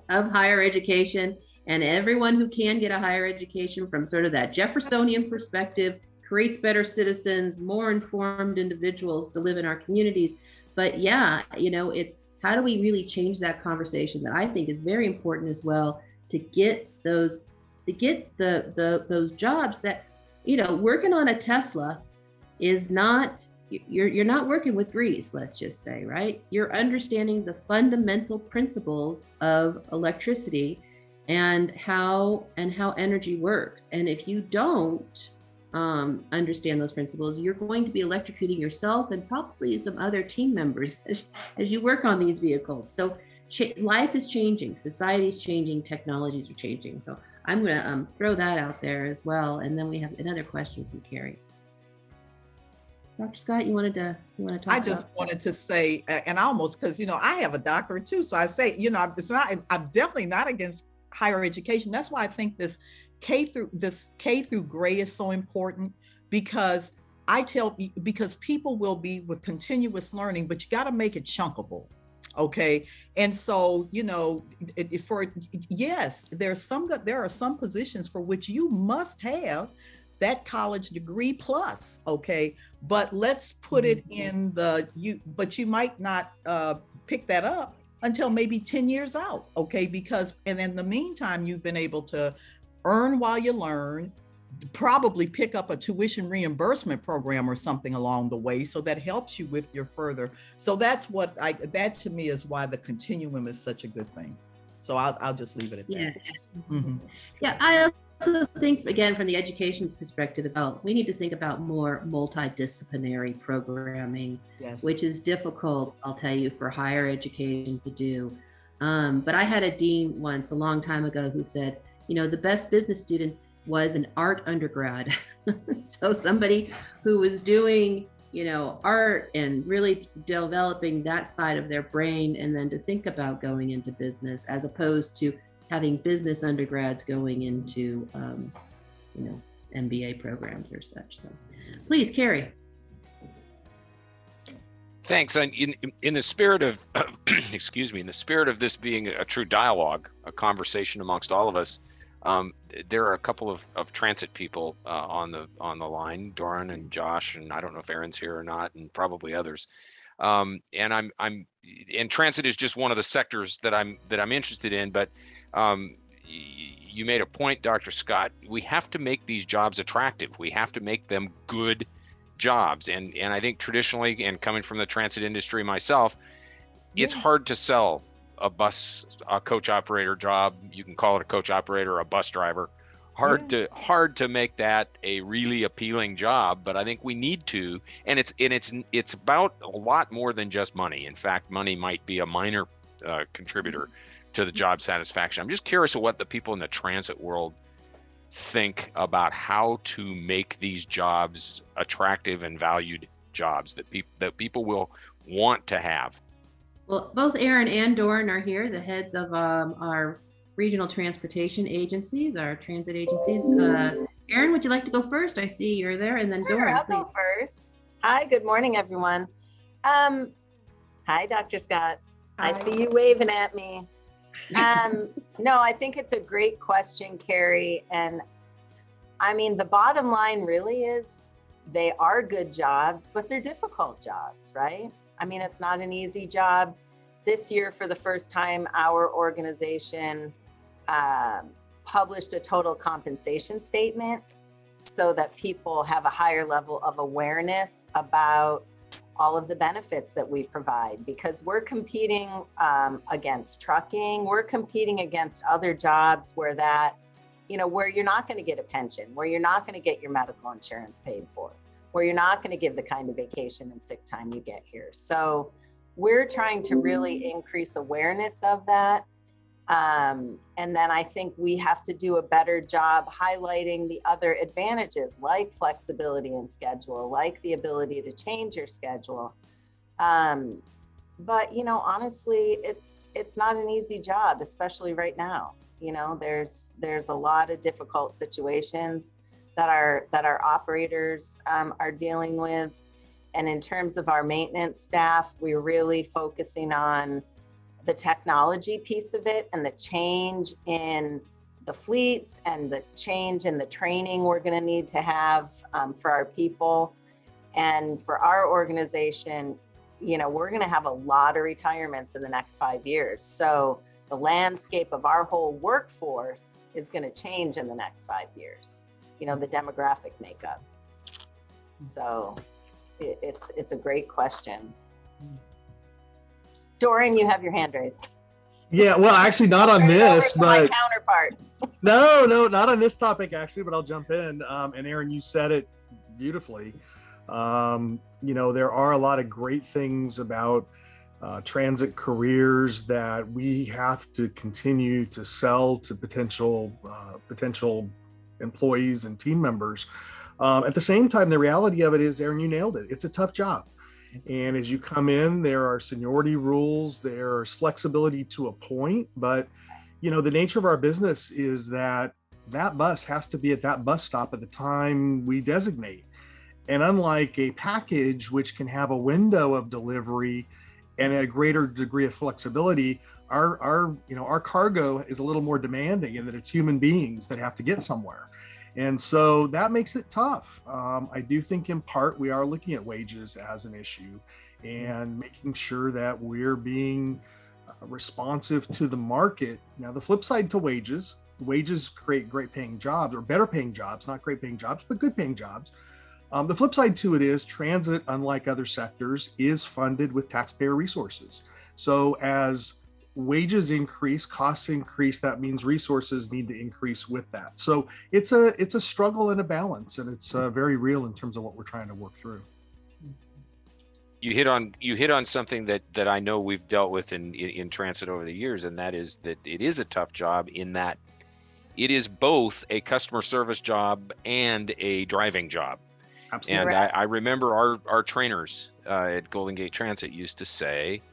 of higher education, and everyone who can get a higher education from sort of that Jeffersonian perspective creates better citizens, more informed individuals to live in our communities. But yeah, it's how do we really change that conversation that I think is very important as well, to get those jobs that, working on a Tesla is not, you're not working with grease, let's just say, right? You're understanding the fundamental principles of electricity and how energy works. And if you don't understand those principles, you're going to be electrocuting yourself and probably some other team members as you work on these vehicles. So life is changing, society is changing, technologies are changing. So I'm going to throw that out there as well. And then we have another question from Carrie. Dr. Scott, you want to talk? I just wanted to say, and almost because I have a doctorate too, so I say, I'm definitely not against higher education. That's why I think this K through grade is so important, because because people will be with continuous learning, but you got to make it chunkable. Okay. And so, yes, there are some positions for which you must have that college degree plus. Okay. But let's put it in but you might not pick that up until maybe 10 years out. Okay. And in the meantime, you've been able to earn while you learn, probably pick up a tuition reimbursement program or something along the way. So that helps you with your further. So that to me is why the continuum is such a good thing. So I'll just leave it at that. Mm-hmm. Yeah. I also think, again, from the education perspective as well, we need to think about more multidisciplinary programming, yes, which is difficult, I'll tell you, for higher education to do. But I had a dean once a long time ago who said, the best business student was an art undergrad. So somebody who was doing, art and really developing that side of their brain, and then to think about going into business, as opposed to having business undergrads going into, MBA programs or such. So please, Carrie. Thanks. And in the spirit of, excuse me, in the spirit of this being a true dialogue, a conversation amongst all of us, there are a couple of transit people on the line, Doran and Josh, and I don't know if Aaron's here or not, and probably others. And transit is just one of the sectors that I'm interested in. But you made a point, Dr. Scott. We have to make these jobs attractive. We have to make them good jobs. And I think traditionally, and coming from the transit industry myself, it's hard to sell a coach operator job. You can call it a coach operator or a bus driver. Hard to make that a really appealing job, but I think we need to, and it's about a lot more than just money. In fact, money might be a minor contributor to the job satisfaction. I'm just curious of what the people in the transit world think about how to make these jobs attractive and valued jobs that people will want to have. Well, both Aaron and Doran are here, the heads of our regional transportation agencies, our transit agencies. Aaron, would you like to go first? I see you're there, and then Doran, I'll go first. Hi, good morning, everyone. Hi, Dr. Scott. Hi. I see you waving at me. No, I think it's a great question, Carrie. And I mean, the bottom line really is they are good jobs, but they're difficult jobs, right? I mean, it's not an easy job. This year, for the first time, our organization published a total compensation statement so that people have a higher level of awareness about all of the benefits that we provide, because we're competing against trucking, we're competing against other jobs where where you're not going to get a pension, where you're not going to get your medical insurance paid for, where you're not going to give the kind of vacation and sick time you get here. So we're trying to really increase awareness of that. And then I think we have to do a better job highlighting the other advantages, like flexibility in schedule, like the ability to change your schedule. But, honestly, it's not an easy job, especially right now. There's a lot of difficult situations that our operators are dealing with. And in terms of our maintenance staff, we're really focusing on the technology piece of it and the change in the fleets and the change in the training we're going to need to have for our people. And for our organization, we're going to have a lot of retirements in the next 5 years. So the landscape of our whole workforce is going to change in the next 5 years, the demographic makeup. So it's a great question. Doran, you have your hand raised. Yeah, well, actually not on this, but my counterpart. No, not on this topic actually, but I'll jump in. And Aaron, you said it beautifully. There are a lot of great things about transit careers that we have to continue to sell to potential employees and team members. At the same time, the reality of it is, Aaron, you nailed it. It's a tough job. And as you come in, there are seniority rules, there's flexibility to a point, but the nature of our business is that bus has to be at that bus stop at the time we designate. And unlike a package, which can have a window of delivery and a greater degree of flexibility, our cargo is a little more demanding in that it's human beings that have to get somewhere. And so that makes it tough. I do think in part we are looking at wages as an issue and making sure that we're being responsive to the market. Now, the flip side to wages create great paying jobs, or better paying jobs, not great paying jobs, but good paying jobs. The flip side to it is transit, unlike other sectors, is funded with taxpayer resources. So as wages increase, costs increase, that means resources need to increase with that. So it's a struggle and a balance, and it's very real in terms of what we're trying to work through. You hit on something that I know we've dealt with in transit over the years, and that is that it is a tough job in that it is both a customer service job and a driving job. Absolutely. And I remember our trainers at Golden Gate Transit used to say,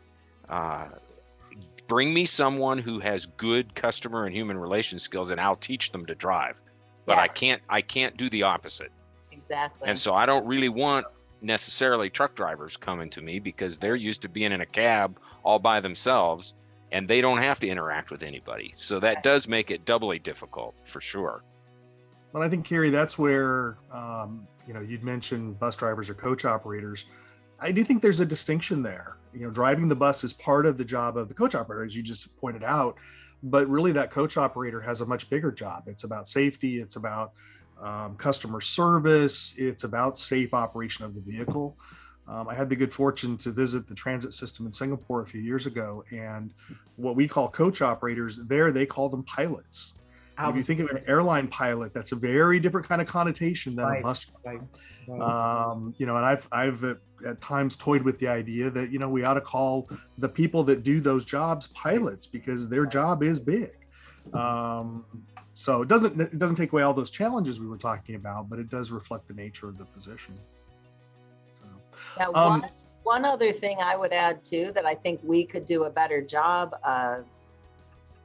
bring me someone who has good customer and human relations skills and I'll teach them to drive. but Yes. I can't do the opposite. Exactly. And so I don't really want necessarily truck drivers coming to me because they're used to being in a cab all by themselves and they don't have to interact with anybody. So that does make it doubly difficult for sure. But I think, Carrie, that's where, you'd mentioned bus drivers or coach operators. I do think there's a distinction there. Driving the bus is part of the job of the coach operator, as you just pointed out, but really that coach operator has a much bigger job. It's about safety. It's about customer service. It's about safe operation of the vehicle. I had the good fortune to visit the transit system in Singapore a few years ago, and what we call coach operators there, they call them pilots. If you think of an airline pilot, that's a very different kind of connotation than a bus driver. And I've at times toyed with the idea that, we ought to call the people that do those jobs pilots because their job is big. So it doesn't take away all those challenges we were talking about, but it does reflect the nature of the position. So, now, one other thing I would add too, that I think we could do a better job of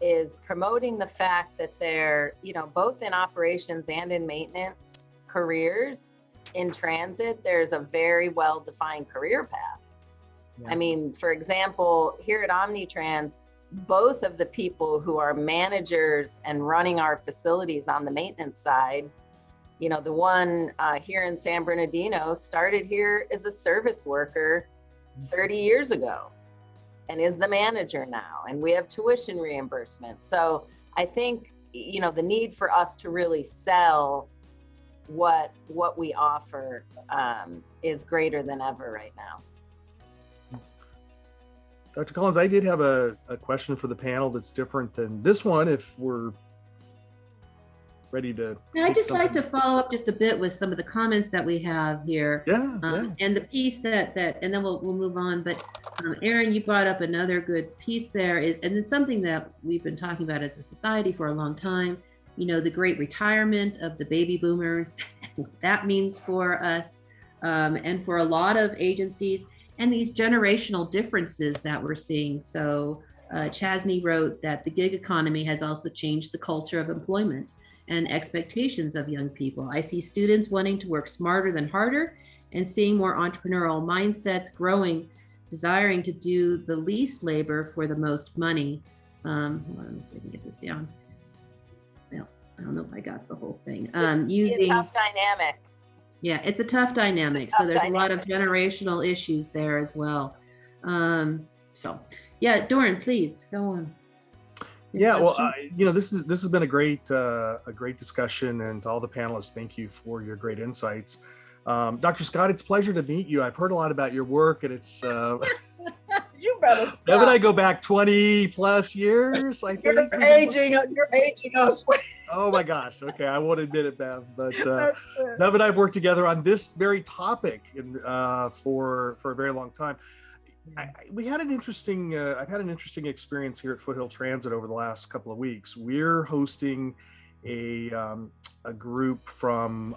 is promoting the fact that they're, both in operations and in maintenance careers in transit, there's a very well-defined career path. Yeah. I mean, for example, here at Omnitrans, both of the people who are managers and running our facilities on the maintenance side, the one here in San Bernardino started here as a service worker 30 years ago and is the manager now, and we have tuition reimbursement. So I think, the need for us to really sell what we offer is greater than ever right now. Dr. Collins, I did have a question for the panel that's different than this one, if we're ready to. I'd just like to follow up just a bit with some of the comments that we have here. Yeah. And the piece that and then we'll move on. But Aaron, you brought up another good piece there and it's something that we've been talking about as a society for a long time. The great retirement of the baby boomers, what that means for us and for a lot of agencies, and these generational differences that we're seeing. So Chasney wrote that the gig economy has also changed the culture of employment and expectations of young people. I see students wanting to work smarter than harder and seeing more entrepreneurial mindsets growing, desiring to do the least labor for the most money. Hold on, so I can get this down. Well, I don't know if I got the whole thing. Using a tough dynamic. Yeah, it's a tough dynamic. So there's a lot of generational issues there as well. So yeah, Doran, please go on. Yeah, well, this has been a great discussion, and to all the panelists, thank you for your great insights. Dr. Scott, it's a pleasure to meet you. I've heard a lot about your work, and it's you better stop. Deb and I go back 20 plus years. I think you're aging us. Oh my gosh. Okay, I won't admit it, Bev, but Bev and I have worked together on this very topic for a very long time. I've had an interesting experience here at Foothill Transit over the last couple of weeks. We're hosting a group from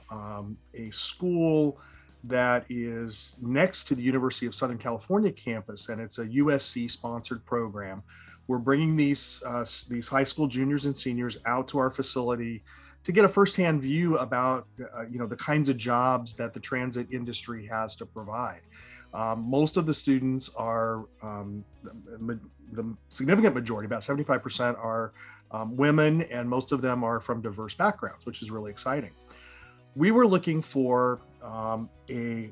a school that is next to the University of Southern California campus, and it's a USC sponsored program. We're bringing these high school juniors and seniors out to our facility to get a firsthand view about the kinds of jobs that the transit industry has to provide. Most of the students are, the significant majority, about 75%, are women, and most of them are from diverse backgrounds, which is really exciting. We were looking for a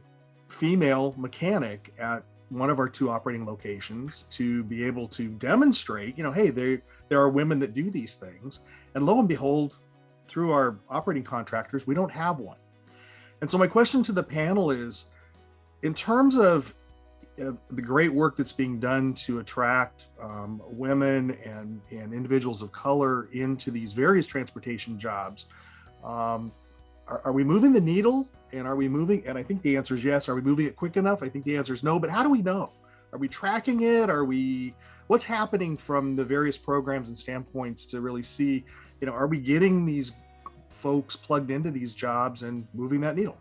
female mechanic at one of our two operating locations to be able to demonstrate, hey, there are women that do these things. And lo and behold, through our operating contractors, we don't have one. And so my question to the panel is, in terms of the great work that's being done to attract women and individuals of color into these various transportation jobs, are we moving the needle? And are we moving? And I think the answer is yes. Are we moving it quick enough? I think the answer is no. But how do we know? Are we tracking it? What's happening from the various programs and standpoints to really see, are we getting these folks plugged into these jobs and moving that needle?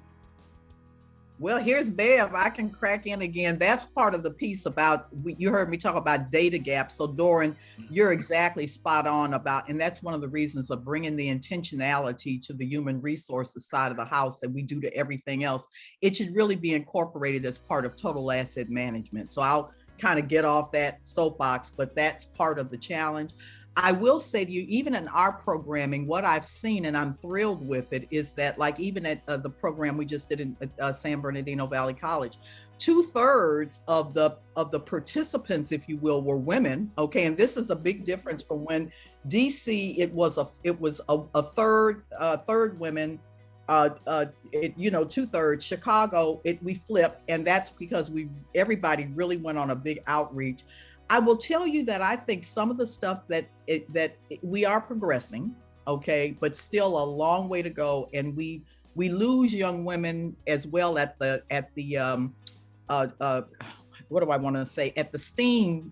Well, here's Bev. I can crack in again. That's part of the piece about, you heard me talk about data gaps. So Doran, you're exactly spot on about, and that's one of the reasons of bringing the intentionality to the human resources side of the house that we do to everything else. It should really be incorporated as part of total asset management. So I'll kind of get off that soapbox, but that's part of the challenge. I will say to you, even in our programming, what I've seen, and I'm thrilled with it, is that like even at the program we just did in San Bernardino Valley College, 2/3 of the participants, if you will, were women. Okay, and this is a big difference from when DC it was a third women, 2/3. Chicago we flipped, and that's because everybody really went on a big outreach. I will tell you that I think some of the stuff that we are progressing, okay, but still a long way to go, and we lose young women as well at the what do I want to say, at the STEM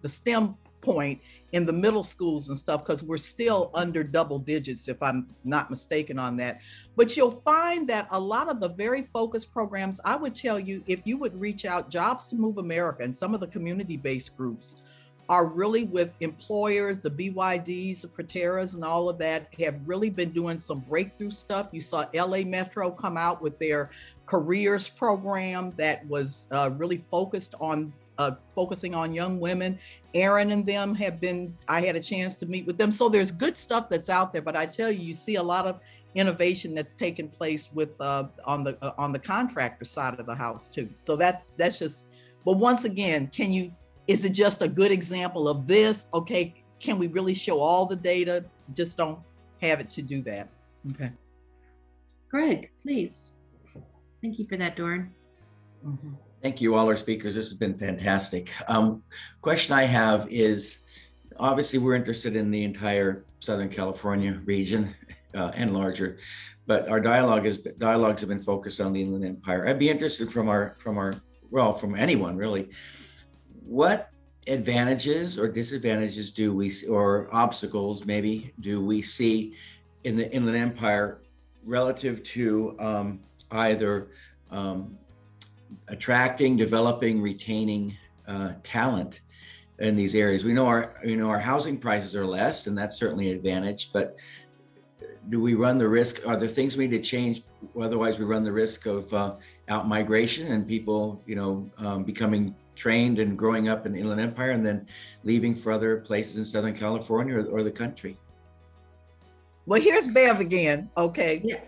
point in the middle schools and stuff, because we're still under double digits, if I'm not mistaken on that. But you'll find that a lot of the very focused programs, I would tell you, if you would reach out, Jobs to Move America and some of the community-based groups are really with employers, the BYDs, the Proteras, and all of that have really been doing some breakthrough stuff. You saw LA Metro come out with their careers program that was really focusing on young women. Aaron and them I had a chance to meet with them. So there's good stuff that's out there, but I tell you, you see a lot of innovation that's taken place with on the contractor side of the house too. So that's just, but once again, is it just a good example of this? Okay, can we really show all the data? Just don't have it to do that. Okay. Greg, please. Thank you for that, Doran. Mm-hmm. Thank you, all our speakers. This has been fantastic. Question I have is, obviously we're interested in the entire Southern California region and larger, but our dialogues have been focused on the Inland Empire. I'd be interested from anyone really, what advantages or disadvantages or obstacles maybe do we see in the Inland Empire relative to either attracting, developing, retaining talent in these areas? We know our housing prices are less, and that's certainly an advantage, but do we run the risk? Are there things we need to change? Otherwise, we run the risk of out migration and people, becoming trained and growing up in the Inland Empire and then leaving for other places in Southern California or the country. Well, here's Bev again. Okay. Yeah.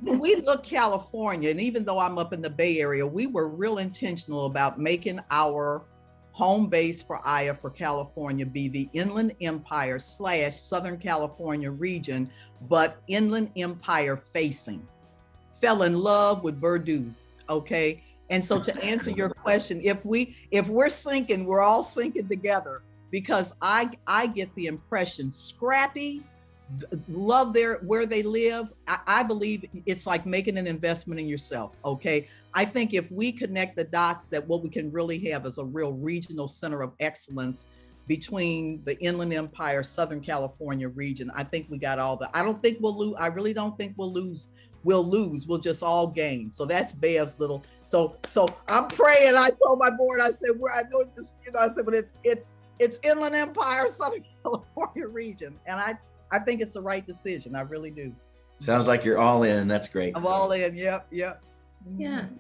When we look California, and even though I'm up in the Bay Area, we were real intentional about making our home base for Aya for California be the Inland Empire / Southern California region, but Inland Empire facing. Fell in love with Verdun. Okay. And so to answer your question, if we're sinking, we're all sinking together, because I get the impression scrappy, love where they live. I believe it's like making an investment in yourself. Okay. I think if we connect the dots, that what we can really have is a real regional center of excellence between the Inland Empire, Southern California region. I think we got all that. I don't think we'll lose. I really don't think we'll lose. We'll just all gain. So that's Bev's little. So I'm praying. I told my board, I said, I know it's just, I said, but it's Inland Empire, Southern California region. And I think it's the right decision. I really do. Sounds like you're all in. That's great. I'm all in. Yep. Yeah.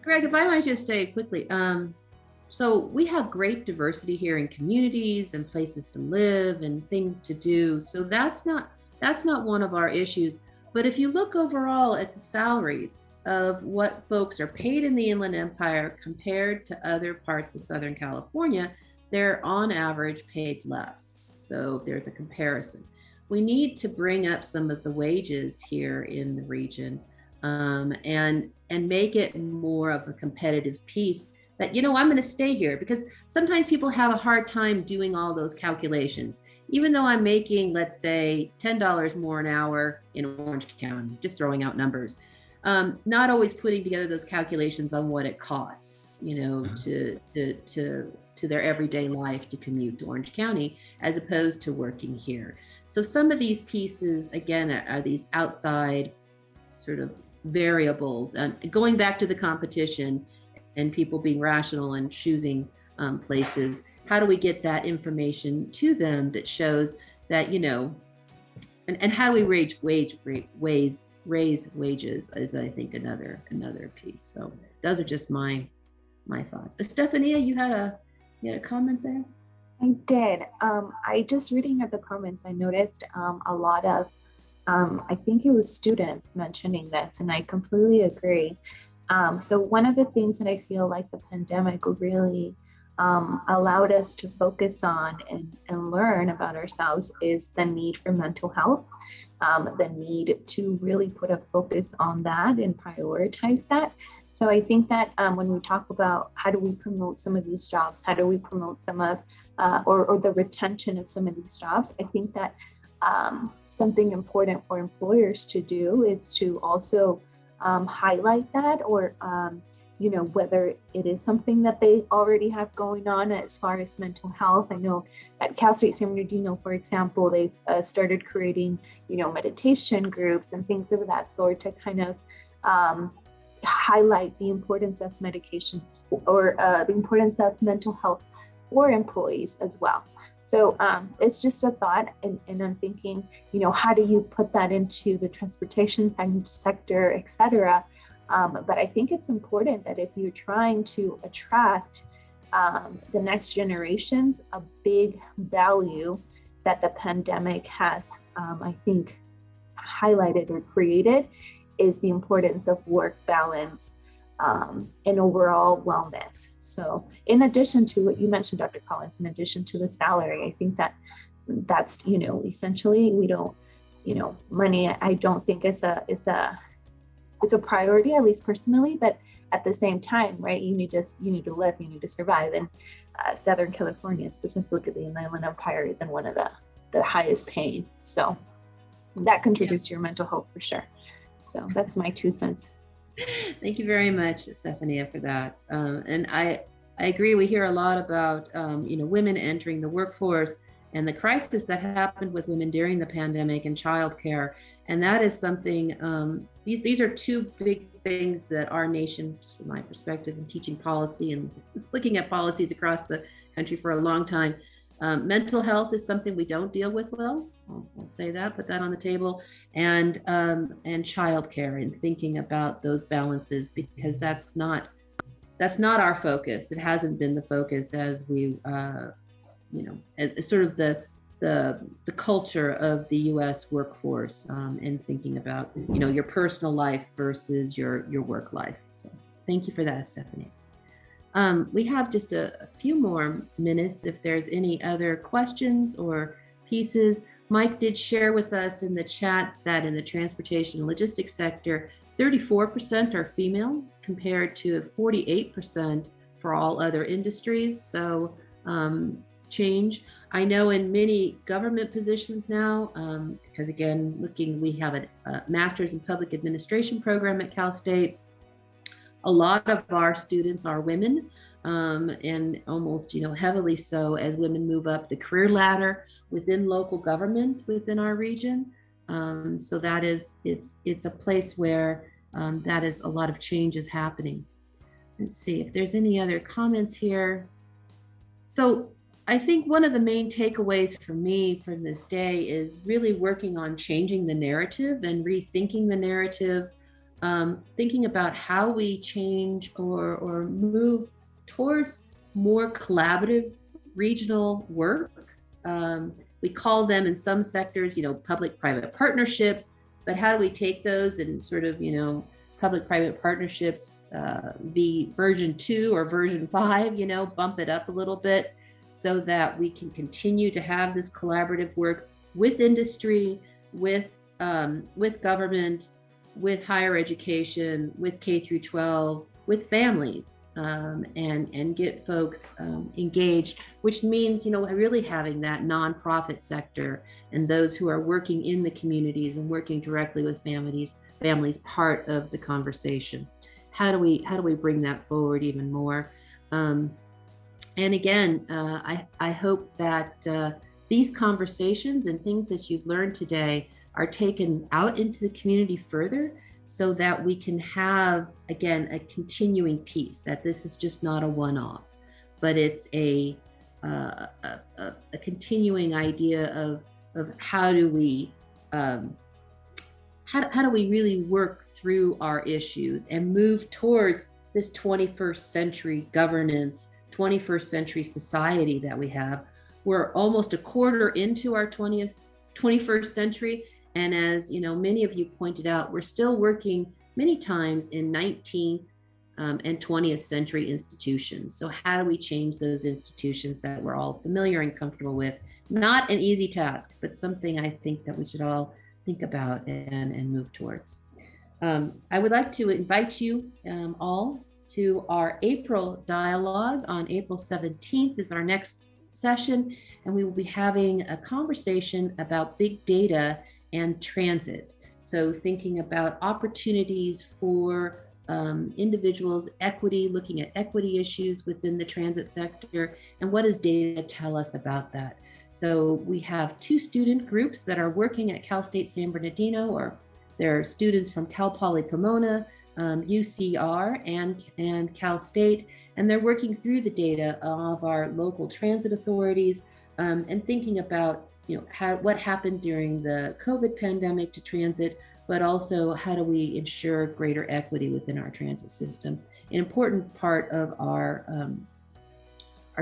Greg, if I might just say quickly, so we have great diversity here in communities and places to live and things to do. So that's not one of our issues. But if you look overall at the salaries of what folks are paid in the Inland Empire compared to other parts of Southern California, they're on average paid less. So there's a comparison. We need to bring up some of the wages here in the region and make it more of a competitive piece that, I'm going to stay here, because sometimes people have a hard time doing all those calculations. Even though I'm making, let's say, $10 more an hour in Orange County, just throwing out numbers, not always putting together those calculations on what it costs, to their everyday life to commute to Orange County, as opposed to working here. So some of these pieces, again, are these outside sort of variables, and going back to the competition and people being rational and choosing places, how do we get that information to them that shows that, you know, and how do we raise wages is, I think, another piece. So those are just my thoughts. Stephania, you had a comment there? I did. I just reading at the comments, I noticed a lot of, I think it was students mentioning this, and I completely agree. So one of the things that I feel like the pandemic really allowed us to focus on and learn about ourselves is the need for mental health, the need to really put a focus on that and prioritize that. So I think that when we talk about how do we promote some of these jobs, how do we promote some of, or the retention of some of these jobs, I think that something important for employers to do is to also highlight that, or you know, whether it is something that they already have going on as far as mental health. I know at Cal State San Bernardino, for example, they've started creating, you know, meditation groups and things of that sort to kind of highlight the importance of medication or the importance of mental health for employees as well. So it's just a thought, and I'm thinking, you know, how do you put that into the transportation sector, et cetera? But I think it's important that if you're trying to attract the next generations, a big value that the pandemic has, I think, highlighted or created is the importance of work balance and overall wellness. So in addition to what you mentioned, Dr. Collins, in addition to the salary, I think that's, you know, essentially we don't, you know, money, I don't think is a priority, at least personally, but at the same time, right, you need to live, you need to survive. And Southern California, specifically in the Inland Empire, is in one of the highest paying. So that contributes to your mental health for sure. So that's my 2 cents. Thank you very much, Stephania, for that. And I agree. We hear a lot about, you know, women entering the workforce and the crisis that happened with women during the pandemic and childcare. And that is something, these are two big things that our nation, from my perspective, in teaching policy and looking at policies across the country for a long time, mental health is something we don't deal with well. I'll say that, put that on the table, and childcare, and thinking about those balances, because that's not our focus. It hasn't been the focus as we, you know, as sort of the culture of the U.S. workforce, and thinking about, you know, your personal life versus your work life. So thank you for that, Stephanie. We have just a few more minutes if there's any other questions or pieces. Mike did share with us in the chat that in the transportation and logistics sector, 34% are female compared to 48% for all other industries. So change. I know in many government positions now, because again, we have a master's in public administration program at Cal State. A lot of our students are women, and almost, you know, heavily so as women move up the career ladder within local government within our region. So that is, it's a place where that is a lot of change is happening. Let's see if there's any other comments here. So I think one of the main takeaways for me from this day is really working on changing the narrative and rethinking the narrative, thinking about how we change or move towards more collaborative regional work. We call them in some sectors, you know, public-private partnerships, but how do we take those and sort of, you know, public-private partnerships, be version 2 or version 5, you know, bump it up a little bit so that we can continue to have this collaborative work with industry, with government, with higher education, with K through 12, with families, and get folks engaged, which means, you know, really having that nonprofit sector and those who are working in the communities and working directly with families part of the conversation. How do we bring that forward even more? And again, I hope that these conversations and things that you've learned today are taken out into the community further, so that we can have, again, a continuing piece, that this is just not a one-off, but it's a continuing idea of how do we really work through our issues and move towards this 21st century governance, 21st century society that we have. We're almost a quarter into our 21st century. And as you know, many of you pointed out, we're still working many times in 19th and 20th century institutions. So how do we change those institutions that we're all familiar and comfortable with? Not an easy task, but something I think that we should all think about and move towards. I would like to invite you all to our April dialogue. On April 17th is our next session, and we will be having a conversation about big data and transit. So thinking about opportunities for individuals, equity, looking at equity issues within the transit sector, and what does data tell us about that? So we have 2 student groups that are working at Cal State San Bernardino, or they're students from Cal Poly Pomona, UCR, and Cal State, and they're working through the data of our local transit authorities and thinking about what happened during the COVID pandemic to transit, but also how do we ensure greater equity within our transit system? An important part of our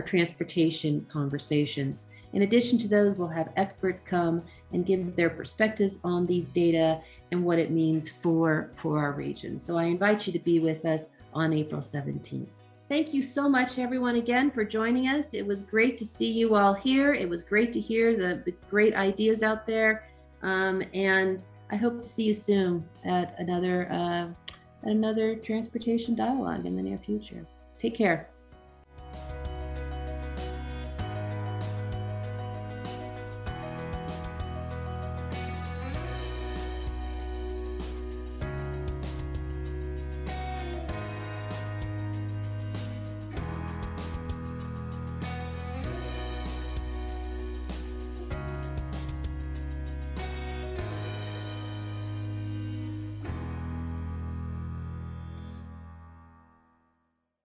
transportation conversations. In addition to those, we'll have experts come and give their perspectives on these data and what it means for our region. So I invite you to be with us on April 17th. Thank you so much, everyone, again, for joining us. It was great to see you all here. It was great to hear the great ideas out there. And I hope to see you soon at another transportation dialogue in the near future. Take care.